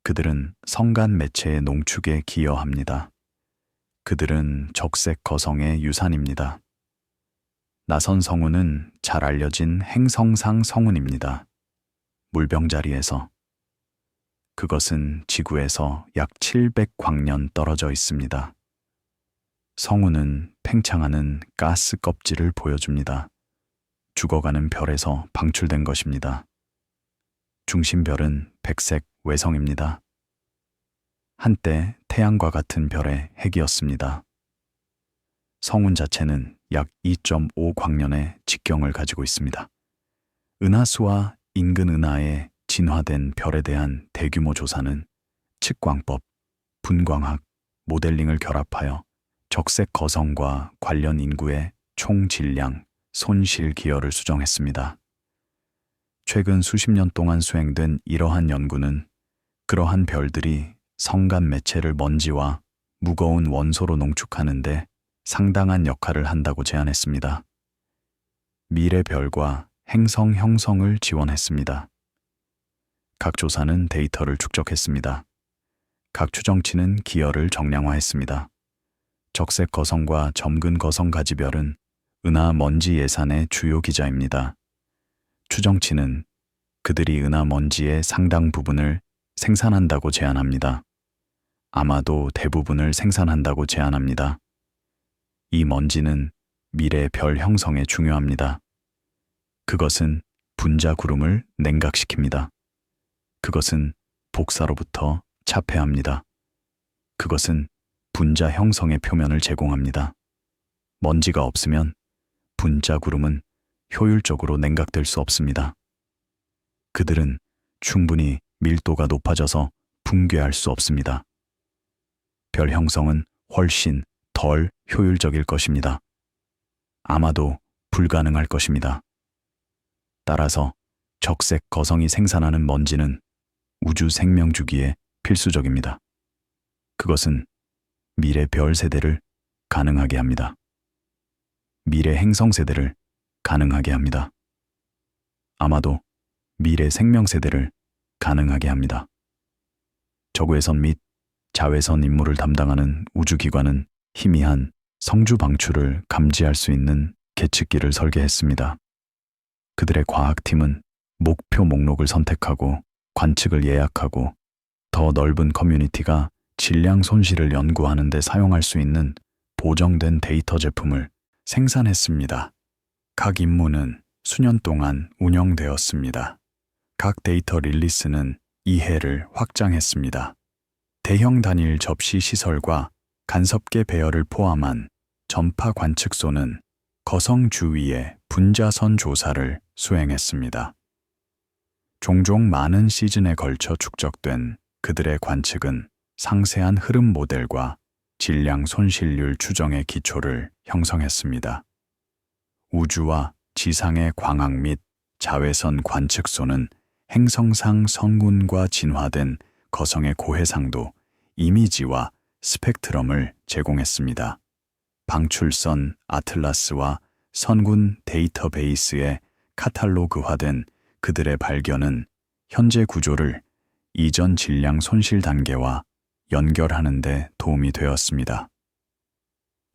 그들은 성간 매체의 농축에 기여합니다. 그들은 적색 거성의 유산입니다. 나선 성운은 잘 알려진 행성상 성운입니다. 물병자리에서. 그것은 지구에서 약 700광년 떨어져 있습니다. 성운은 팽창하는 가스 껍질을 보여줍니다. 죽어가는 별에서 방출된 것입니다. 중심별은 백색 외성입니다. 한때 태양과 같은 별의 핵이었습니다. 성운 자체는 약 2.5광년의 직경을 가지고 있습니다. 은하수와 인근 은하의 진화된 별에 대한 대규모 조사는 측광법, 분광학, 모델링을 결합하여 적색 거성과 관련 인구의 총 질량, 손실 기여를 수정했습니다. 최근 수십 년 동안 수행된 이러한 연구는 그러한 별들이 성간 매체를 먼지와 무거운 원소로 농축하는데 상당한 역할을 한다고 제안했습니다. 미래 별과 행성 형성을 지원했습니다. 각 조사는 데이터를 축적했습니다. 각 추정치는 기여를 정량화했습니다. 적색 거성과 점근 거성 가지별은 은하 먼지 예산의 주요 기자입니다. 추정치는 그들이 은하 먼지의 상당 부분을 생산한다고 제안합니다. 아마도 대부분을 생산한다고 제안합니다. 이 먼지는 미래 별 형성에 중요합니다. 그것은 분자 구름을 냉각시킵니다. 그것은 복사로부터 차폐합니다. 그것은 분자 형성의 표면을 제공합니다. 먼지가 없으면 분자 구름은 효율적으로 냉각될 수 없습니다. 그들은 충분히 밀도가 높아져서 붕괴할 수 없습니다. 별 형성은 훨씬 덜 효율적일 것입니다. 아마도 불가능할 것입니다. 따라서 적색 거성이 생산하는 먼지는 우주 생명 주기에 필수적입니다. 그것은 미래 별 세대를 가능하게 합니다. 미래 행성 세대를 가능하게 합니다. 아마도 미래 생명 세대를 가능하게 합니다. 적외선 및 자외선 임무를 담당하는 우주기관은 희미한 성주 방출을 감지할 수 있는 계측기를 설계했습니다. 그들의 과학팀은 목표 목록을 선택하고 관측을 예약하고 더 넓은 커뮤니티가 질량 손실을 연구하는 데 사용할 수 있는 보정된 데이터 제품을 생산했습니다. 각 임무는 수년 동안 운영되었습니다. 각 데이터 릴리스는 이해를 확장했습니다. 대형 단일 접시 시설과 간섭계 배열을 포함한 전파 관측소는 거성 주위의 분자선 조사를 수행했습니다. 종종 많은 시즌에 걸쳐 축적된 그들의 관측은 상세한 흐름 모델과 질량 손실률 추정의 기초를 형성했습니다. 우주와 지상의 광학 및 자외선 관측소는 행성상 성운과 진화된 거성의 고해상도, 이미지와 스펙트럼을 제공했습니다. 방출선 아틀라스와 선군 데이터베이스에 카탈로그화된 그들의 발견은 현재 구조를 이전 질량 손실 단계와 연결하는 데 도움이 되었습니다.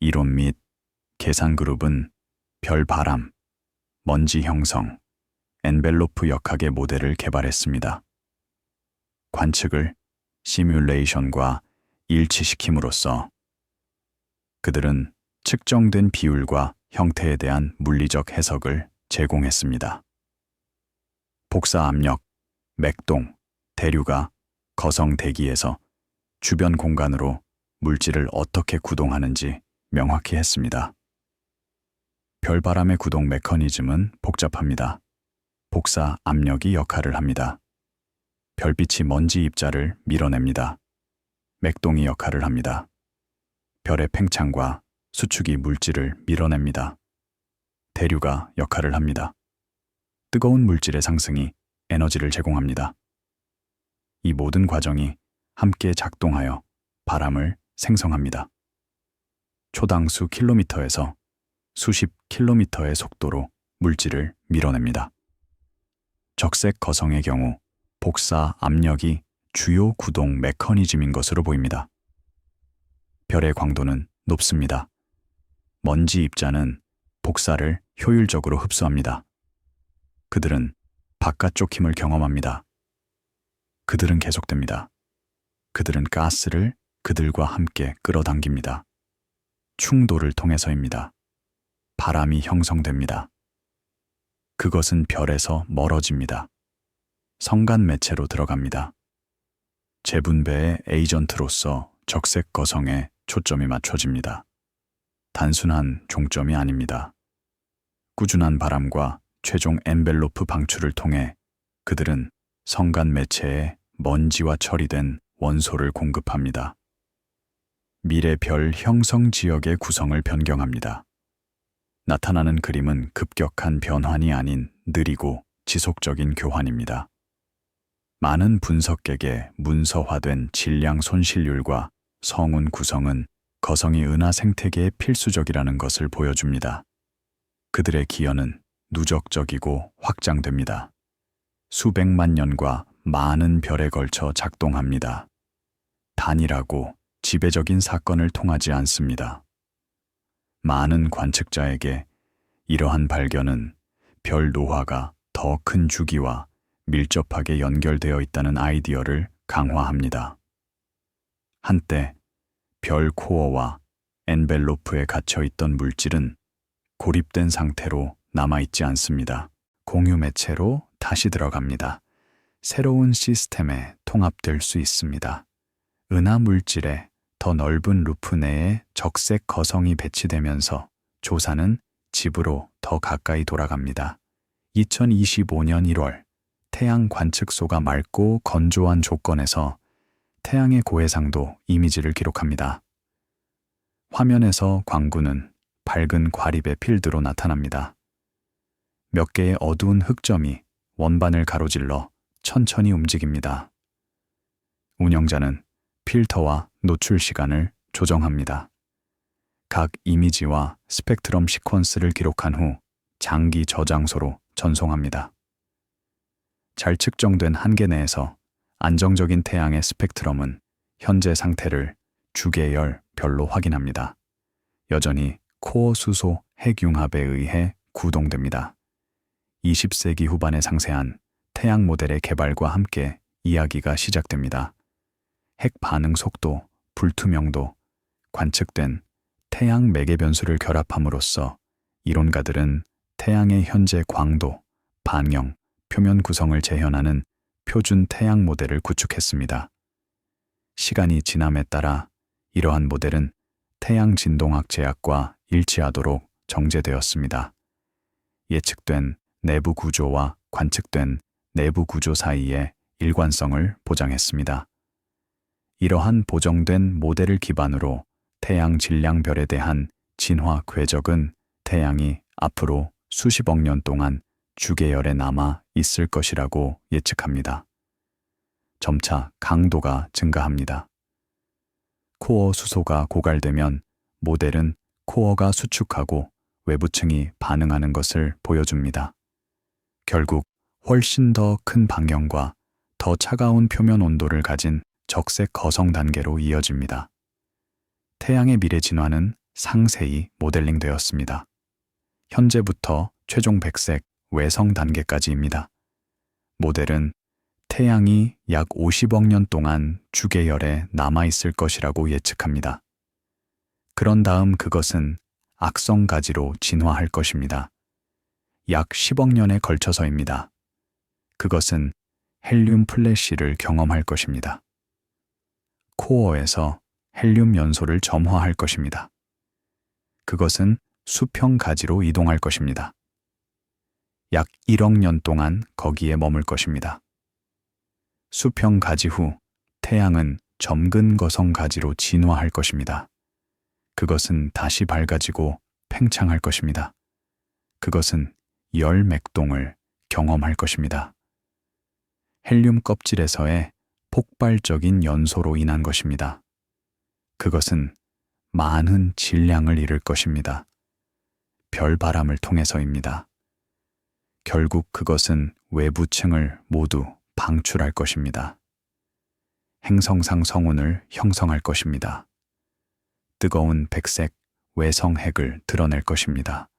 이론 및 계산 그룹은 별 바람, 먼지 형성, 엔벨로프 역학의 모델을 개발했습니다. 관측을 시뮬레이션과 일치시킴으로써 그들은 측정된 비율과 형태에 대한 물리적 해석을 제공했습니다. 복사 압력, 맥동, 대류가 거성 대기에서 주변 공간으로 물질을 어떻게 구동하는지 명확히 했습니다. 별바람의 구동 메커니즘은 복잡합니다. 복사 압력이 역할을 합니다. 별빛이 먼지 입자를 밀어냅니다. 맥동이 역할을 합니다. 별의 팽창과 수축이 물질을 밀어냅니다. 대류가 역할을 합니다. 뜨거운 물질의 상승이 에너지를 제공합니다. 이 모든 과정이 함께 작동하여 바람을 생성합니다. 초당 수 킬로미터에서 수십 킬로미터의 속도로 물질을 밀어냅니다. 적색 거성의 경우 복사 압력이 주요 구동 메커니즘인 것으로 보입니다. 별의 광도는 높습니다. 먼지 입자는 복사를 효율적으로 흡수합니다. 그들은 바깥쪽 힘을 경험합니다. 그들은 계속됩니다. 그들은 가스를 그들과 함께 끌어당깁니다. 충돌을 통해서입니다. 바람이 형성됩니다. 그것은 별에서 멀어집니다. 성간 매체로 들어갑니다. 재분배의 에이전트로서 적색 거성에 초점이 맞춰집니다. 단순한 종점이 아닙니다. 꾸준한 바람과 최종 엔벨로프 방출을 통해 그들은 성간 매체에 먼지와 처리된 원소를 공급합니다. 미래 별 형성 지역의 구성을 변경합니다. 나타나는 그림은 급격한 변환이 아닌 느리고 지속적인 교환입니다. 많은 분석객의 문서화된 질량 손실률과 성운 구성은 거성이 은하 생태계에 필수적이라는 것을 보여줍니다. 그들의 기여는 누적적이고 확장됩니다. 수백만 년과 많은 별에 걸쳐 작동합니다. 단일하고 지배적인 사건을 통하지 않습니다. 많은 관측자에게 이러한 발견은 별 노화가 더 큰 주기와 밀접하게 연결되어 있다는 아이디어를 강화합니다. 한때 별 코어와 엔벨로프에 갇혀 있던 물질은 고립된 상태로 남아있지 않습니다. 공유 매체로 다시 들어갑니다. 새로운 시스템에 통합될 수 있습니다. 은하 물질의 더 넓은 루프 내에 적색 거성이 배치되면서 조사는 집으로 더 가까이 돌아갑니다. 2025년 1월 태양 관측소가 맑고 건조한 조건에서 태양의 고해상도 이미지를 기록합니다. 화면에서 광구는 밝은 과립의 필드로 나타납니다. 몇 개의 어두운 흑점이 원반을 가로질러 천천히 움직입니다. 운영자는 필터와 노출 시간을 조정합니다. 각 이미지와 스펙트럼 시퀀스를 기록한 후 장기 저장소로 전송합니다. 잘 측정된 한계 내에서 안정적인 태양의 스펙트럼은 현재 상태를 주계열 별로 확인합니다. 여전히 코어 수소 핵융합에 의해 구동됩니다. 20세기 후반의 상세한 태양 모델의 개발과 함께 이야기가 시작됩니다. 핵 반응 속도, 불투명도, 관측된 태양 매개 변수를 결합함으로써 이론가들은 태양의 현재 광도, 반경, 표면 구성을 재현하는 표준 태양 모델을 구축했습니다. 시간이 지남에 따라 이러한 모델은 태양 진동학 제약과 일치하도록 정제되었습니다. 예측된 내부 구조와 관측된 내부 구조 사이의 일관성을 보장했습니다. 이러한 보정된 모델을 기반으로 태양 질량별에 대한 진화 궤적은 태양이 앞으로 수십억 년 동안 주계열에 남아 있을 것이라고 예측합니다. 점차 강도가 증가합니다. 코어 수소가 고갈되면 모델은 코어가 수축하고 외부층이 반응하는 것을 보여줍니다. 결국 훨씬 더 큰 방향과 더 차가운 표면 온도를 가진 적색 거성 단계로 이어집니다. 태양의 미래 진화는 상세히 모델링 되었습니다. 현재부터 최종 백색 외성 단계까지입니다. 모델은 태양이 약 50억 년 동안 주계열에 남아있을 것이라고 예측합니다. 그런 다음 그것은 악성가지로 진화할 것입니다. 약 10억 년에 걸쳐서입니다. 그것은 헬륨 플래시를 경험할 것입니다. 코어에서 헬륨 연소를 점화할 것입니다. 그것은 수평 가지로 이동할 것입니다. 약 1억 년 동안 거기에 머물 것입니다. 수평 가지 후 태양은 점근 거성 가지로 진화할 것입니다. 그것은 다시 밝아지고 팽창할 것입니다. 그것은 열 맥동을 경험할 것입니다. 헬륨 껍질에서의 폭발적인 연소로 인한 것입니다. 그것은 많은 질량을 잃을 것입니다. 별바람을 통해서입니다. 결국 그것은 외부층을 모두 방출할 것입니다. 행성상 성운을 형성할 것입니다. 뜨거운 백색 외성핵을 드러낼 것입니다.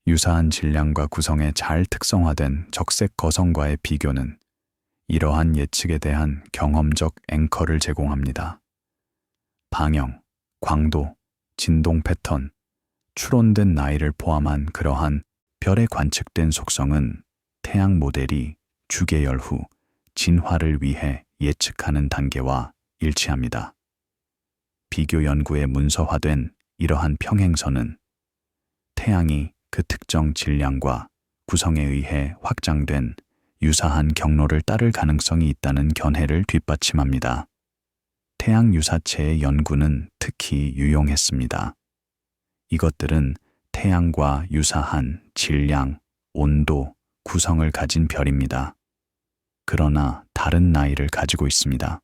유사한 질량과 구성에 잘 특성화된 적색 거성과의 비교는 이러한 예측에 대한 경험적 앵커를 제공합니다. 방형, 광도, 진동 패턴, 추론된 나이를 포함한 그러한 별의 관측된 속성은 태양 모델이 주계열 후 진화를 위해 예측하는 단계와 일치합니다. 비교 연구에 문서화된 이러한 평행선은 태양이 그 특정 질량과 구성에 의해 확장된 유사한 경로를 따를 가능성이 있다는 견해를 뒷받침합니다. 태양 유사체의 연구는 특히 유용했습니다. 이것들은 태양과 유사한 질량, 온도, 구성을 가진 별입니다. 그러나 다른 나이를 가지고 있습니다.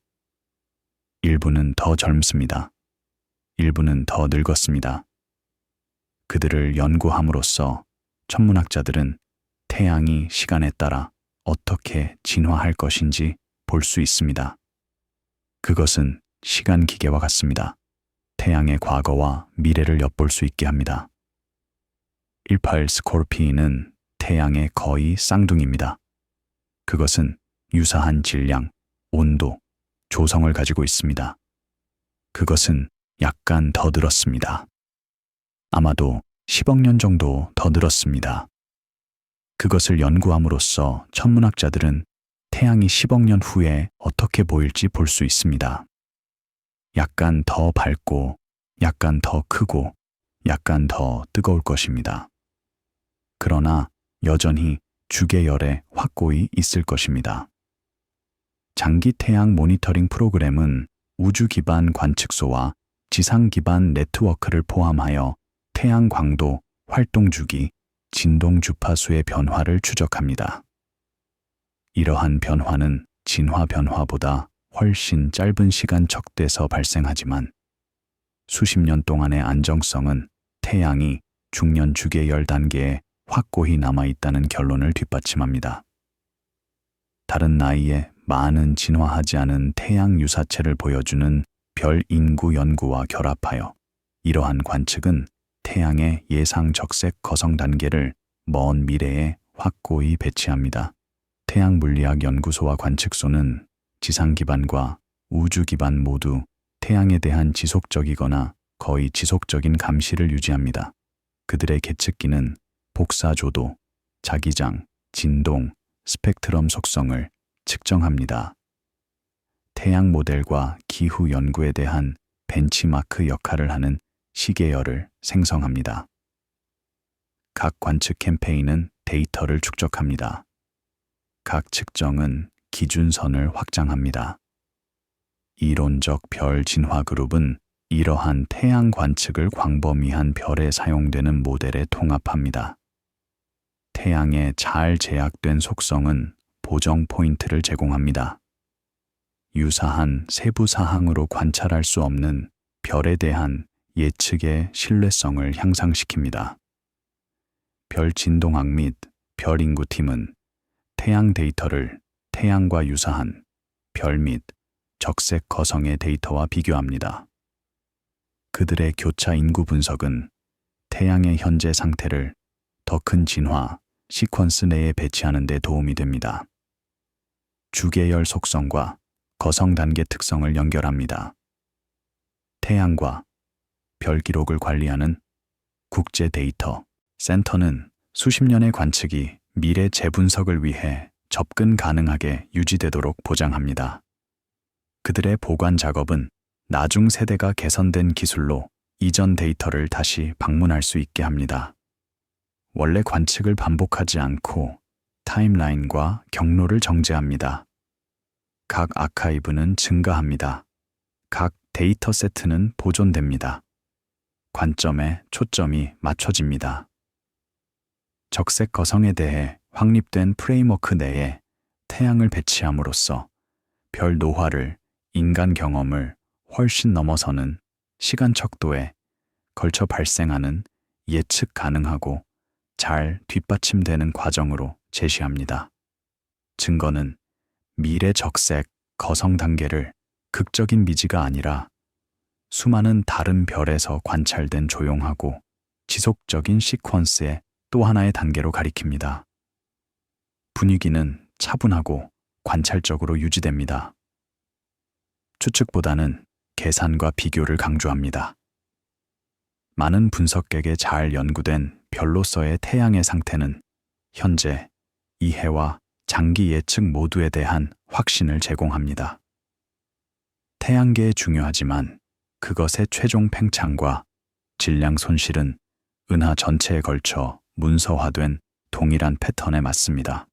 일부는 더 젊습니다. 일부는 더 늙었습니다. 그들을 연구함으로써 천문학자들은 태양이 시간에 따라 어떻게 진화할 것인지 볼 수 있습니다. 그것은 시간 기계와 같습니다. 태양의 과거와 미래를 엿볼 수 있게 합니다. 18 스콜피는 태양의 거의 쌍둥이입니다. 그것은 유사한 질량, 온도, 조성을 가지고 있습니다. 그것은 약간 더 늘었습니다. 아마도 10억 년 정도 더 늘었습니다. 그것을 연구함으로써 천문학자들은 태양이 10억 년 후에 어떻게 보일지 볼 수 있습니다. 약간 더 밝고, 약간 더 크고, 약간 더 뜨거울 것입니다. 그러나 여전히 주계열에 확고히 있을 것입니다. 장기 태양 모니터링 프로그램은 우주 기반 관측소와 지상 기반 네트워크를 포함하여 태양 광도, 활동 주기, 진동 주파수의 변화를 추적합니다. 이러한 변화는 진화 변화보다 훨씬 짧은 시간 척대에서 발생하지만 수십 년 동안의 안정성은 태양이 중년 주계열 단계에 확고히 남아있다는 결론을 뒷받침합니다. 다른 나이에 많은 진화하지 않은 태양 유사체를 보여주는 별 인구 연구와 결합하여 이러한 관측은 태양의 예상 적색 거성 단계를 먼 미래에 확고히 배치합니다. 태양 물리학 연구소와 관측소는 지상 기반과 우주 기반 모두 태양에 대한 지속적이거나 거의 지속적인 감시를 유지합니다. 그들의 계측기는 복사조도, 자기장, 진동, 스펙트럼 속성을 측정합니다. 태양 모델과 기후 연구에 대한 벤치마크 역할을 하는 시계열을 생성합니다. 각 관측 캠페인은 데이터를 축적합니다. 각 측정은 기준선을 확장합니다. 이론적 별 진화 그룹은 이러한 태양 관측을 광범위한 별에 사용되는 모델에 통합합니다. 태양의 잘 제약된 속성은 보정 포인트를 제공합니다. 유사한 세부 사항으로 관찰할 수 없는 별에 대한 예측의 신뢰성을 향상시킵니다. 별 진동학 및 별 인구팀은 태양 데이터를 태양과 유사한 별 및 적색 거성의 데이터와 비교합니다. 그들의 교차 인구 분석은 태양의 현재 상태를 더 큰 진화, 시퀀스 내에 배치하는 데 도움이 됩니다. 주계열 속성과 거성 단계 특성을 연결합니다. 태양과 별 기록을 관리하는 국제 데이터 센터는 수십 년의 관측이 미래 재분석을 위해 접근 가능하게 유지되도록 보장합니다. 그들의 보관 작업은 나중 세대가 개선된 기술로 이전 데이터를 다시 방문할 수 있게 합니다. 원래 관측을 반복하지 않고 타임라인과 경로를 정제합니다. 각 아카이브는 증가합니다. 각 데이터 세트는 보존됩니다. 관점에 초점이 맞춰집니다. 적색 거성에 대해 확립된 프레임워크 내에 태양을 배치함으로써 별 노화를, 인간 경험을 훨씬 넘어서는 시간 척도에 걸쳐 발생하는 예측 가능하고 잘 뒷받침되는 과정으로 제시합니다. 증거는 미래 적색 거성 단계를 극적인 미지가 아니라 수많은 다른 별에서 관찰된 조용하고 지속적인 시퀀스의 또 하나의 단계로 가리킵니다. 분위기는 차분하고 관찰적으로 유지됩니다. 추측보다는 계산과 비교를 강조합니다. 많은 분석객에 잘 연구된 별로서의 태양의 상태는 현재, 이해와 장기 예측 모두에 대한 확신을 제공합니다. 태양계에 중요하지만 그것의 최종 팽창과 질량 손실은 은하 전체에 걸쳐 문서화된 동일한 패턴에 맞습니다.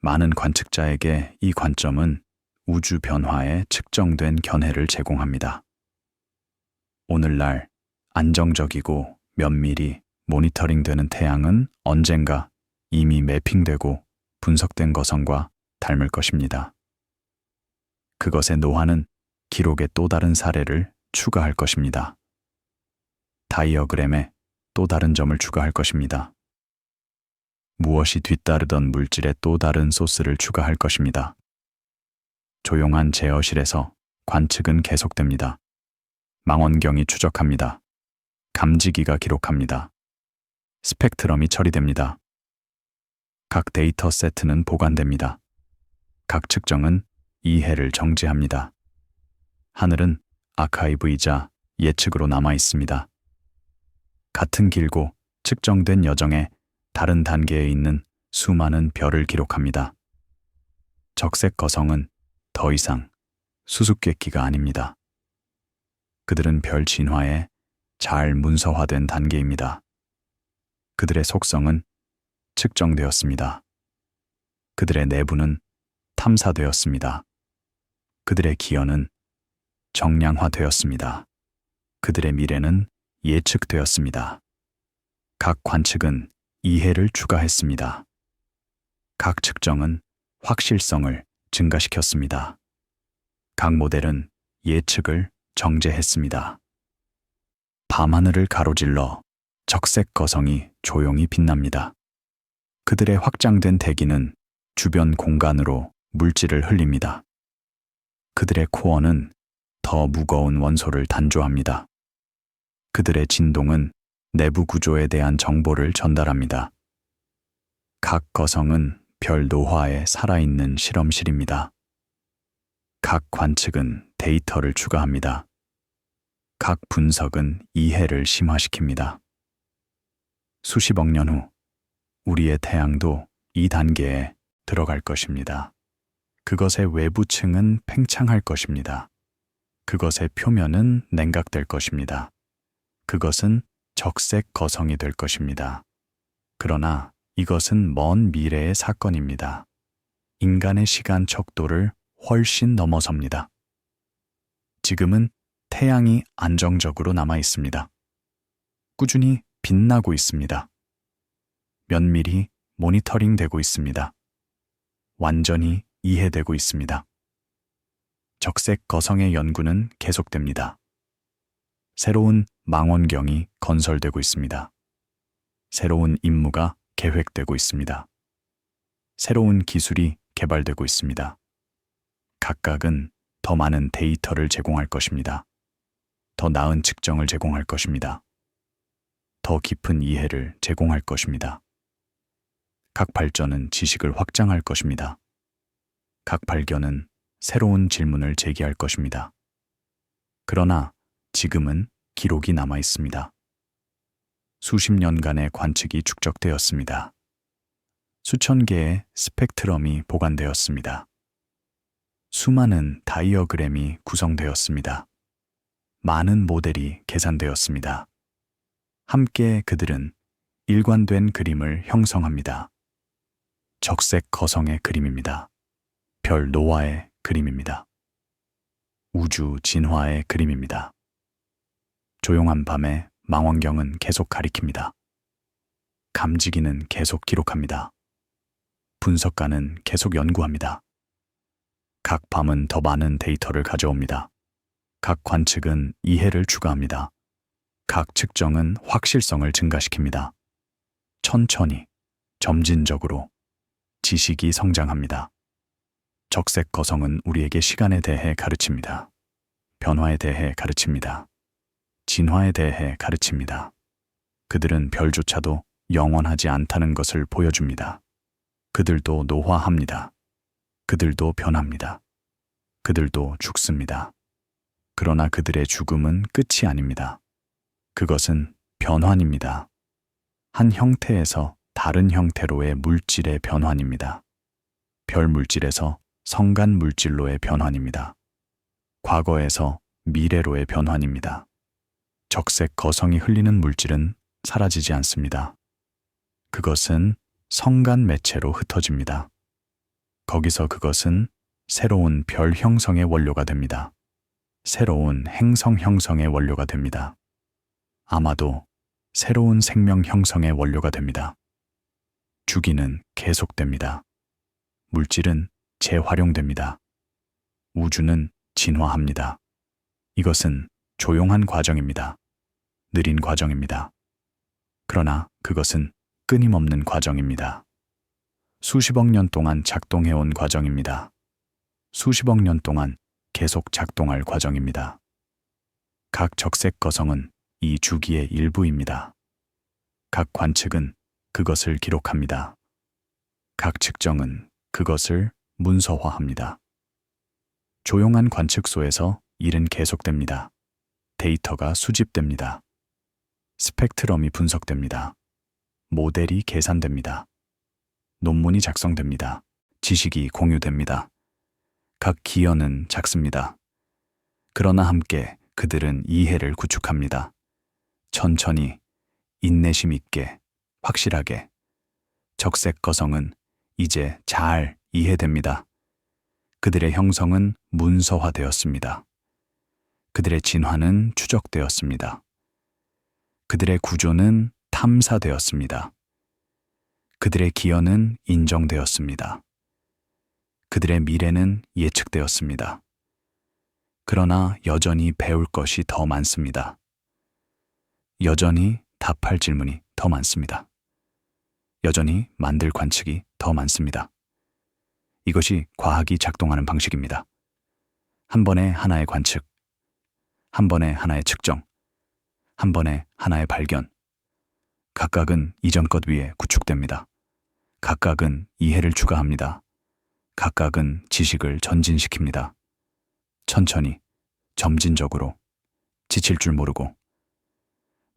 많은 관측자에게 이 관점은 우주 변화에 측정된 견해를 제공합니다. 오늘날 안정적이고 면밀히 모니터링되는 태양은 언젠가 이미 매핑되고 분석된 거성과 닮을 것입니다. 그것의 노화는 기록의 또 다른 사례를 추가할 것입니다. 다이어그램에 또 다른 점을 추가할 것입니다. 무엇이 뒤따르던 물질의 또 다른 소스를 추가할 것입니다. 조용한 제어실에서 관측은 계속됩니다. 망원경이 추적합니다. 감지기가 기록합니다. 스펙트럼이 처리됩니다. 각 데이터 세트는 보관됩니다. 각 측정은 이해를 정지합니다. 하늘은 아카이브이자 예측으로 남아 있습니다. 같은 길고 측정된 여정에 다른 단계에 있는 수많은 별을 기록합니다. 적색 거성은 더 이상 수수께끼가 아닙니다. 그들은 별 진화에 잘 문서화된 단계입니다. 그들의 속성은 측정되었습니다. 그들의 내부는 탐사되었습니다. 그들의 기여는 정량화되었습니다. 그들의 미래는 예측되었습니다. 각 관측은 이해를 추가했습니다. 각 측정은 확실성을 증가시켰습니다. 각 모델은 예측을 정제했습니다. 밤하늘을 가로질러 적색 거성이 조용히 빛납니다. 그들의 확장된 대기는 주변 공간으로 물질을 흘립니다. 그들의 코어는 더 무거운 원소를 단조합니다. 그들의 진동은 내부 구조에 대한 정보를 전달합니다. 각 거성은 별 노화에 살아있는 실험실입니다. 각 관측은 데이터를 추가합니다. 각 분석은 이해를 심화시킵니다. 수십억 년 후 우리의 태양도 이 단계에 들어갈 것입니다. 그것의 외부층은 팽창할 것입니다. 그것의 표면은 냉각될 것입니다. 그것은 적색 거성이 될 것입니다. 그러나 이것은 먼 미래의 사건입니다. 인간의 시간 척도를 훨씬 넘어섭니다. 지금은 태양이 안정적으로 남아 있습니다. 꾸준히 빛나고 있습니다. 면밀히 모니터링되고 있습니다. 완전히 이해되고 있습니다. 적색 거성의 연구는 계속됩니다. 새로운 망원경이 건설되고 있습니다. 새로운 임무가 계획되고 있습니다. 새로운 기술이 개발되고 있습니다. 각각은 더 많은 데이터를 제공할 것입니다. 더 나은 측정을 제공할 것입니다. 더 깊은 이해를 제공할 것입니다. 각 발전은 지식을 확장할 것입니다. 각 발견은 새로운 질문을 제기할 것입니다. 그러나 지금은 기록이 남아 있습니다. 수십 년간의 관측이 축적되었습니다. 수천 개의 스펙트럼이 보관되었습니다. 수많은 다이어그램이 구성되었습니다. 많은 모델이 계산되었습니다. 함께 그들은 일관된 그림을 형성합니다. 적색 거성의 그림입니다. 별 노화의 그림입니다. 우주 진화의 그림입니다. 조용한 밤에 망원경은 계속 가리킵니다. 감지기는 계속 기록합니다. 분석가는 계속 연구합니다. 각 밤은 더 많은 데이터를 가져옵니다. 각 관측은 이해를 추가합니다. 각 측정은 확실성을 증가시킵니다. 천천히, 점진적으로 지식이 성장합니다. 적색 거성은 우리에게 시간에 대해 가르칩니다. 변화에 대해 가르칩니다. 진화에 대해 가르칩니다. 그들은 별조차도 영원하지 않다는 것을 보여줍니다. 그들도 노화합니다. 그들도 변합니다. 그들도 죽습니다. 그러나 그들의 죽음은 끝이 아닙니다. 그것은 변환입니다. 한 형태에서 다른 형태로의 물질의 변환입니다. 별 물질에서 성간 물질로의 변환입니다. 과거에서 미래로의 변환입니다. 적색 거성이 흘리는 물질은 사라지지 않습니다. 그것은 성간 매체로 흩어집니다. 거기서 그것은 새로운 별 형성의 원료가 됩니다. 새로운 행성 형성의 원료가 됩니다. 아마도 새로운 생명 형성의 원료가 됩니다. 주기는 계속됩니다. 물질은 재활용됩니다. 우주는 진화합니다. 이것은 조용한 과정입니다. 느린 과정입니다. 그러나 그것은 끊임없는 과정입니다. 수십억 년 동안 작동해온 과정입니다. 수십억 년 동안 계속 작동할 과정입니다. 각 적색 거성은 이 주기의 일부입니다. 각 관측은 그것을 기록합니다. 각 측정은 그것을 문서화합니다. 조용한 관측소에서 일은 계속됩니다. 데이터가 수집됩니다. 스펙트럼이 분석됩니다. 모델이 계산됩니다. 논문이 작성됩니다. 지식이 공유됩니다. 각 기여는 작습니다. 그러나 함께 그들은 이해를 구축합니다. 천천히, 인내심 있게, 확실하게. 적색 거성은 이제 잘 이해됩니다. 그들의 형성은 문서화되었습니다. 그들의 진화는 추적되었습니다. 그들의 구조는 탐사되었습니다. 그들의 기여는 인정되었습니다. 그들의 미래는 예측되었습니다. 그러나 여전히 배울 것이 더 많습니다. 여전히 답할 질문이 더 많습니다. 여전히 만들 관측이 더 많습니다. 이것이 과학이 작동하는 방식입니다. 한 번에 하나의 관측, 한 번에 하나의 측정, 한 번에 하나의 발견. 각각은 이전 것 위에 구축됩니다. 각각은 이해를 추가합니다. 각각은 지식을 전진시킵니다. 천천히, 점진적으로, 지칠 줄 모르고.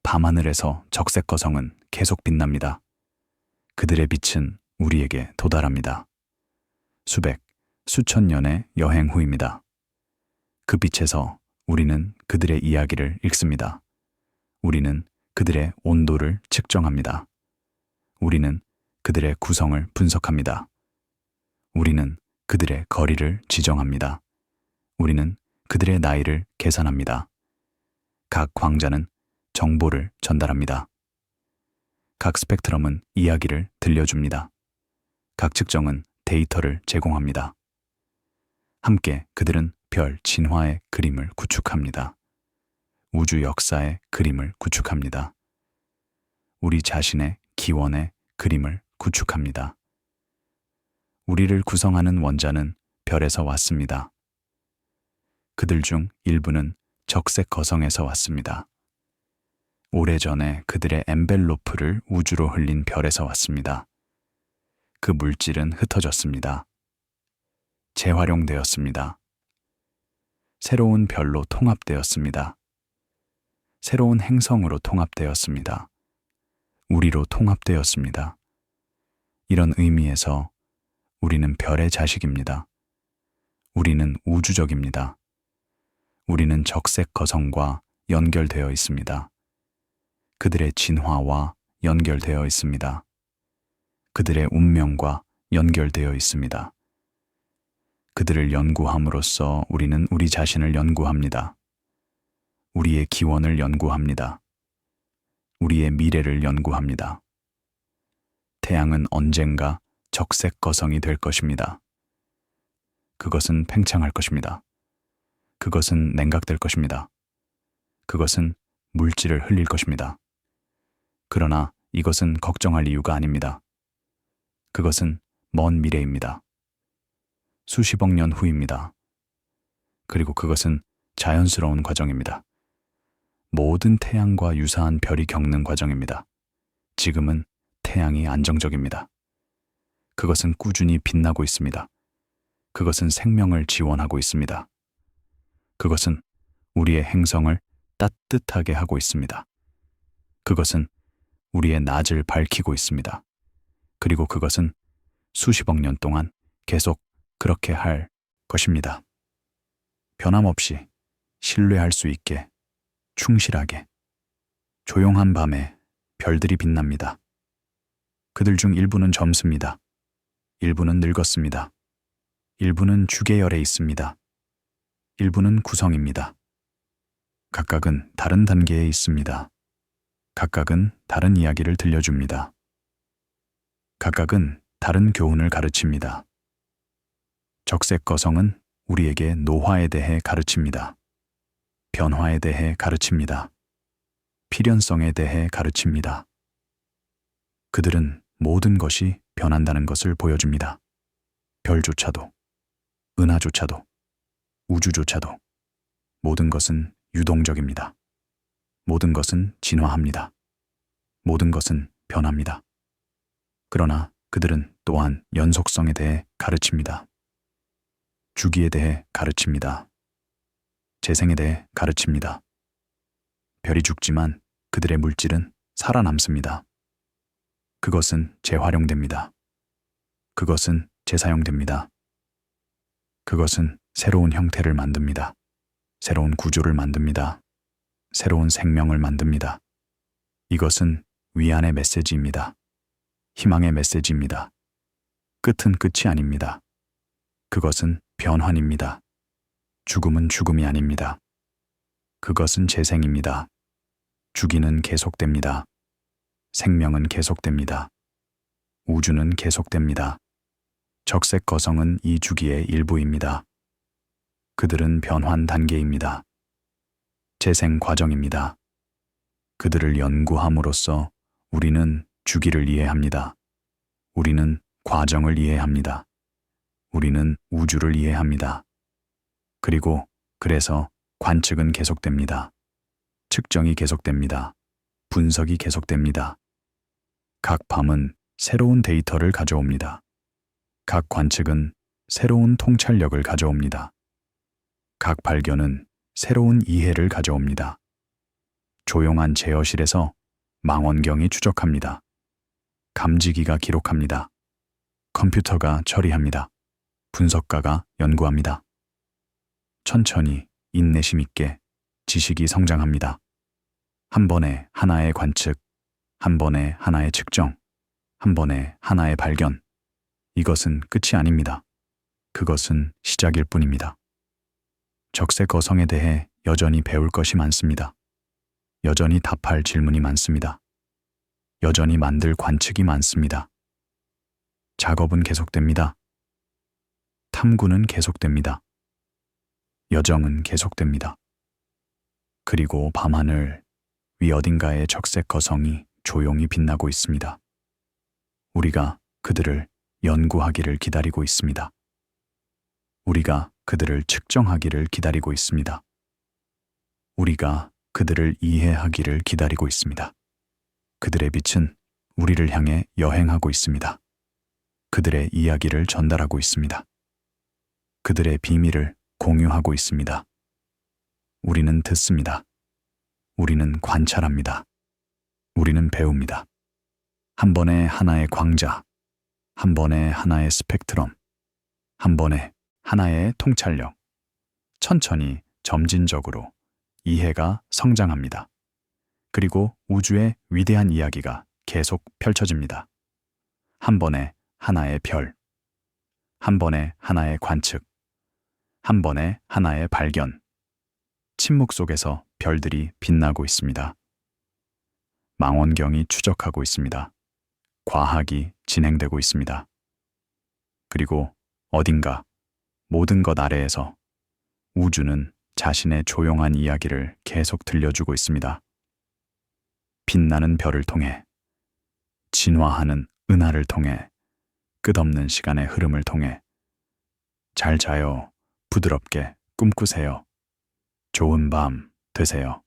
밤하늘에서 적색 거성은 계속 빛납니다. 그들의 빛은 우리에게 도달합니다. 수백, 수천 년의 여행 후입니다. 그 빛에서 우리는 그들의 이야기를 읽습니다. 우리는 그들의 온도를 측정합니다. 우리는 그들의 구성을 분석합니다. 우리는 그들의 거리를 지정합니다. 우리는 그들의 나이를 계산합니다. 각 광자는 정보를 전달합니다. 각 스펙트럼은 이야기를 들려줍니다. 각 측정은 데이터를 제공합니다. 함께 그들은 별 진화의 그림을 구축합니다. 우주 역사의 그림을 구축합니다. 우리 자신의 기원의 그림을 구축합니다. 우리를 구성하는 원자는 별에서 왔습니다. 그들 중 일부는 적색 거성에서 왔습니다. 오래전에 그들의 엔벨로프를 우주로 흘린 별에서 왔습니다. 그 물질은 흩어졌습니다. 재활용되었습니다. 새로운 별로 통합되었습니다. 새로운 행성으로 통합되었습니다. 우리로 통합되었습니다. 이런 의미에서 우리는 별의 자식입니다. 우리는 우주적입니다. 우리는 적색 거성과 연결되어 있습니다. 그들의 진화와 연결되어 있습니다. 그들의 운명과 연결되어 있습니다. 그들을 연구함으로써 우리는 우리 자신을 연구합니다. 우리의 기원을 연구합니다. 우리의 미래를 연구합니다. 태양은 언젠가 적색 거성이 될 것입니다. 그것은 팽창할 것입니다. 그것은 냉각될 것입니다. 그것은 물질을 흘릴 것입니다. 그러나 이것은 걱정할 이유가 아닙니다. 그것은 먼 미래입니다. 수십억 년 후입니다. 그리고 그것은 자연스러운 과정입니다. 모든 태양과 유사한 별이 겪는 과정입니다. 지금은 태양이 안정적입니다. 그것은 꾸준히 빛나고 있습니다. 그것은 생명을 지원하고 있습니다. 그것은 우리의 행성을 따뜻하게 하고 있습니다. 그것은 우리의 낮을 밝히고 있습니다. 그리고 그것은 수십억 년 동안 계속 그렇게 할 것입니다. 변함없이 신뢰할 수 있게 충실하게 조용한 밤에 별들이 빛납니다. 그들 중 일부는 젊습니다. 일부는 늙었습니다. 일부는 주계열에 있습니다. 일부는 구성입니다. 각각은 다른 단계에 있습니다. 각각은 다른 이야기를 들려줍니다. 각각은 다른 교훈을 가르칩니다. 적색 거성은 우리에게 노화에 대해 가르칩니다. 변화에 대해 가르칩니다. 필연성에 대해 가르칩니다. 그들은 모든 것이 변한다는 것을 보여줍니다. 별조차도, 은하조차도, 우주조차도 모든 것은 유동적입니다. 모든 것은 진화합니다. 모든 것은 변합니다. 그러나 그들은 또한 연속성에 대해 가르칩니다. 주기에 대해 가르칩니다. 재생에 대해 가르칩니다. 별이 죽지만 그들의 물질은 살아남습니다. 그것은 재활용됩니다. 그것은 재사용됩니다. 그것은 새로운 형태를 만듭니다. 새로운 구조를 만듭니다. 새로운 생명을 만듭니다. 이것은 위안의 메시지입니다. 희망의 메시지입니다. 끝은 끝이 아닙니다. 그것은 변환입니다. 죽음은 죽음이 아닙니다. 그것은 재생입니다. 주기는 계속됩니다. 생명은 계속됩니다. 우주는 계속됩니다. 적색 거성은 이 주기의 일부입니다. 그들은 변환 단계입니다. 재생 과정입니다. 그들을 연구함으로써 우리는 주기를 이해합니다. 우리는 과정을 이해합니다. 우리는 우주를 이해합니다. 그리고 그래서 관측은 계속됩니다. 측정이 계속됩니다. 분석이 계속됩니다. 각 밤은 새로운 데이터를 가져옵니다. 각 관측은 새로운 통찰력을 가져옵니다. 각 발견은 새로운 이해를 가져옵니다. 조용한 제어실에서 망원경이 추적합니다. 감지기가 기록합니다. 컴퓨터가 처리합니다. 분석가가 연구합니다. 천천히 인내심 있게 지식이 성장합니다. 한 번에 하나의 관측, 한 번에 하나의 측정, 한 번에 하나의 발견. 이것은 끝이 아닙니다. 그것은 시작일 뿐입니다. 적색 거성에 대해 여전히 배울 것이 많습니다. 여전히 답할 질문이 많습니다. 여전히 만들 관측이 많습니다. 작업은 계속됩니다. 탐구는 계속됩니다. 여정은 계속됩니다. 그리고 밤하늘 위 어딘가의 적색 거성이 조용히 빛나고 있습니다. 우리가 그들을 연구하기를 기다리고 있습니다. 우리가 그들을 측정하기를 기다리고 있습니다. 우리가 그들을 이해하기를 기다리고 있습니다. 그들의 빛은 우리를 향해 여행하고 있습니다. 그들의 이야기를 전달하고 있습니다. 그들의 비밀을 공유하고 있습니다. 우리는 듣습니다. 우리는 관찰합니다. 우리는 배웁니다. 한 번에 하나의 광자, 한 번에 하나의 스펙트럼, 한 번에 하나의 통찰력. 천천히 점진적으로 이해가 성장합니다. 그리고 우주의 위대한 이야기가 계속 펼쳐집니다. 한 번에 하나의 별, 한 번에 하나의 관측, 한 번에 하나의 발견. 침묵 속에서 별들이 빛나고 있습니다. 망원경이 추적하고 있습니다. 과학이 진행되고 있습니다. 그리고 어딘가 모든 것 아래에서 우주는 자신의 조용한 이야기를 계속 들려주고 있습니다. 빛나는 별을 통해, 진화하는 은하를 통해, 끝없는 시간의 흐름을 통해. 잘 자요. 부드럽게 꿈꾸세요. 좋은 밤 되세요.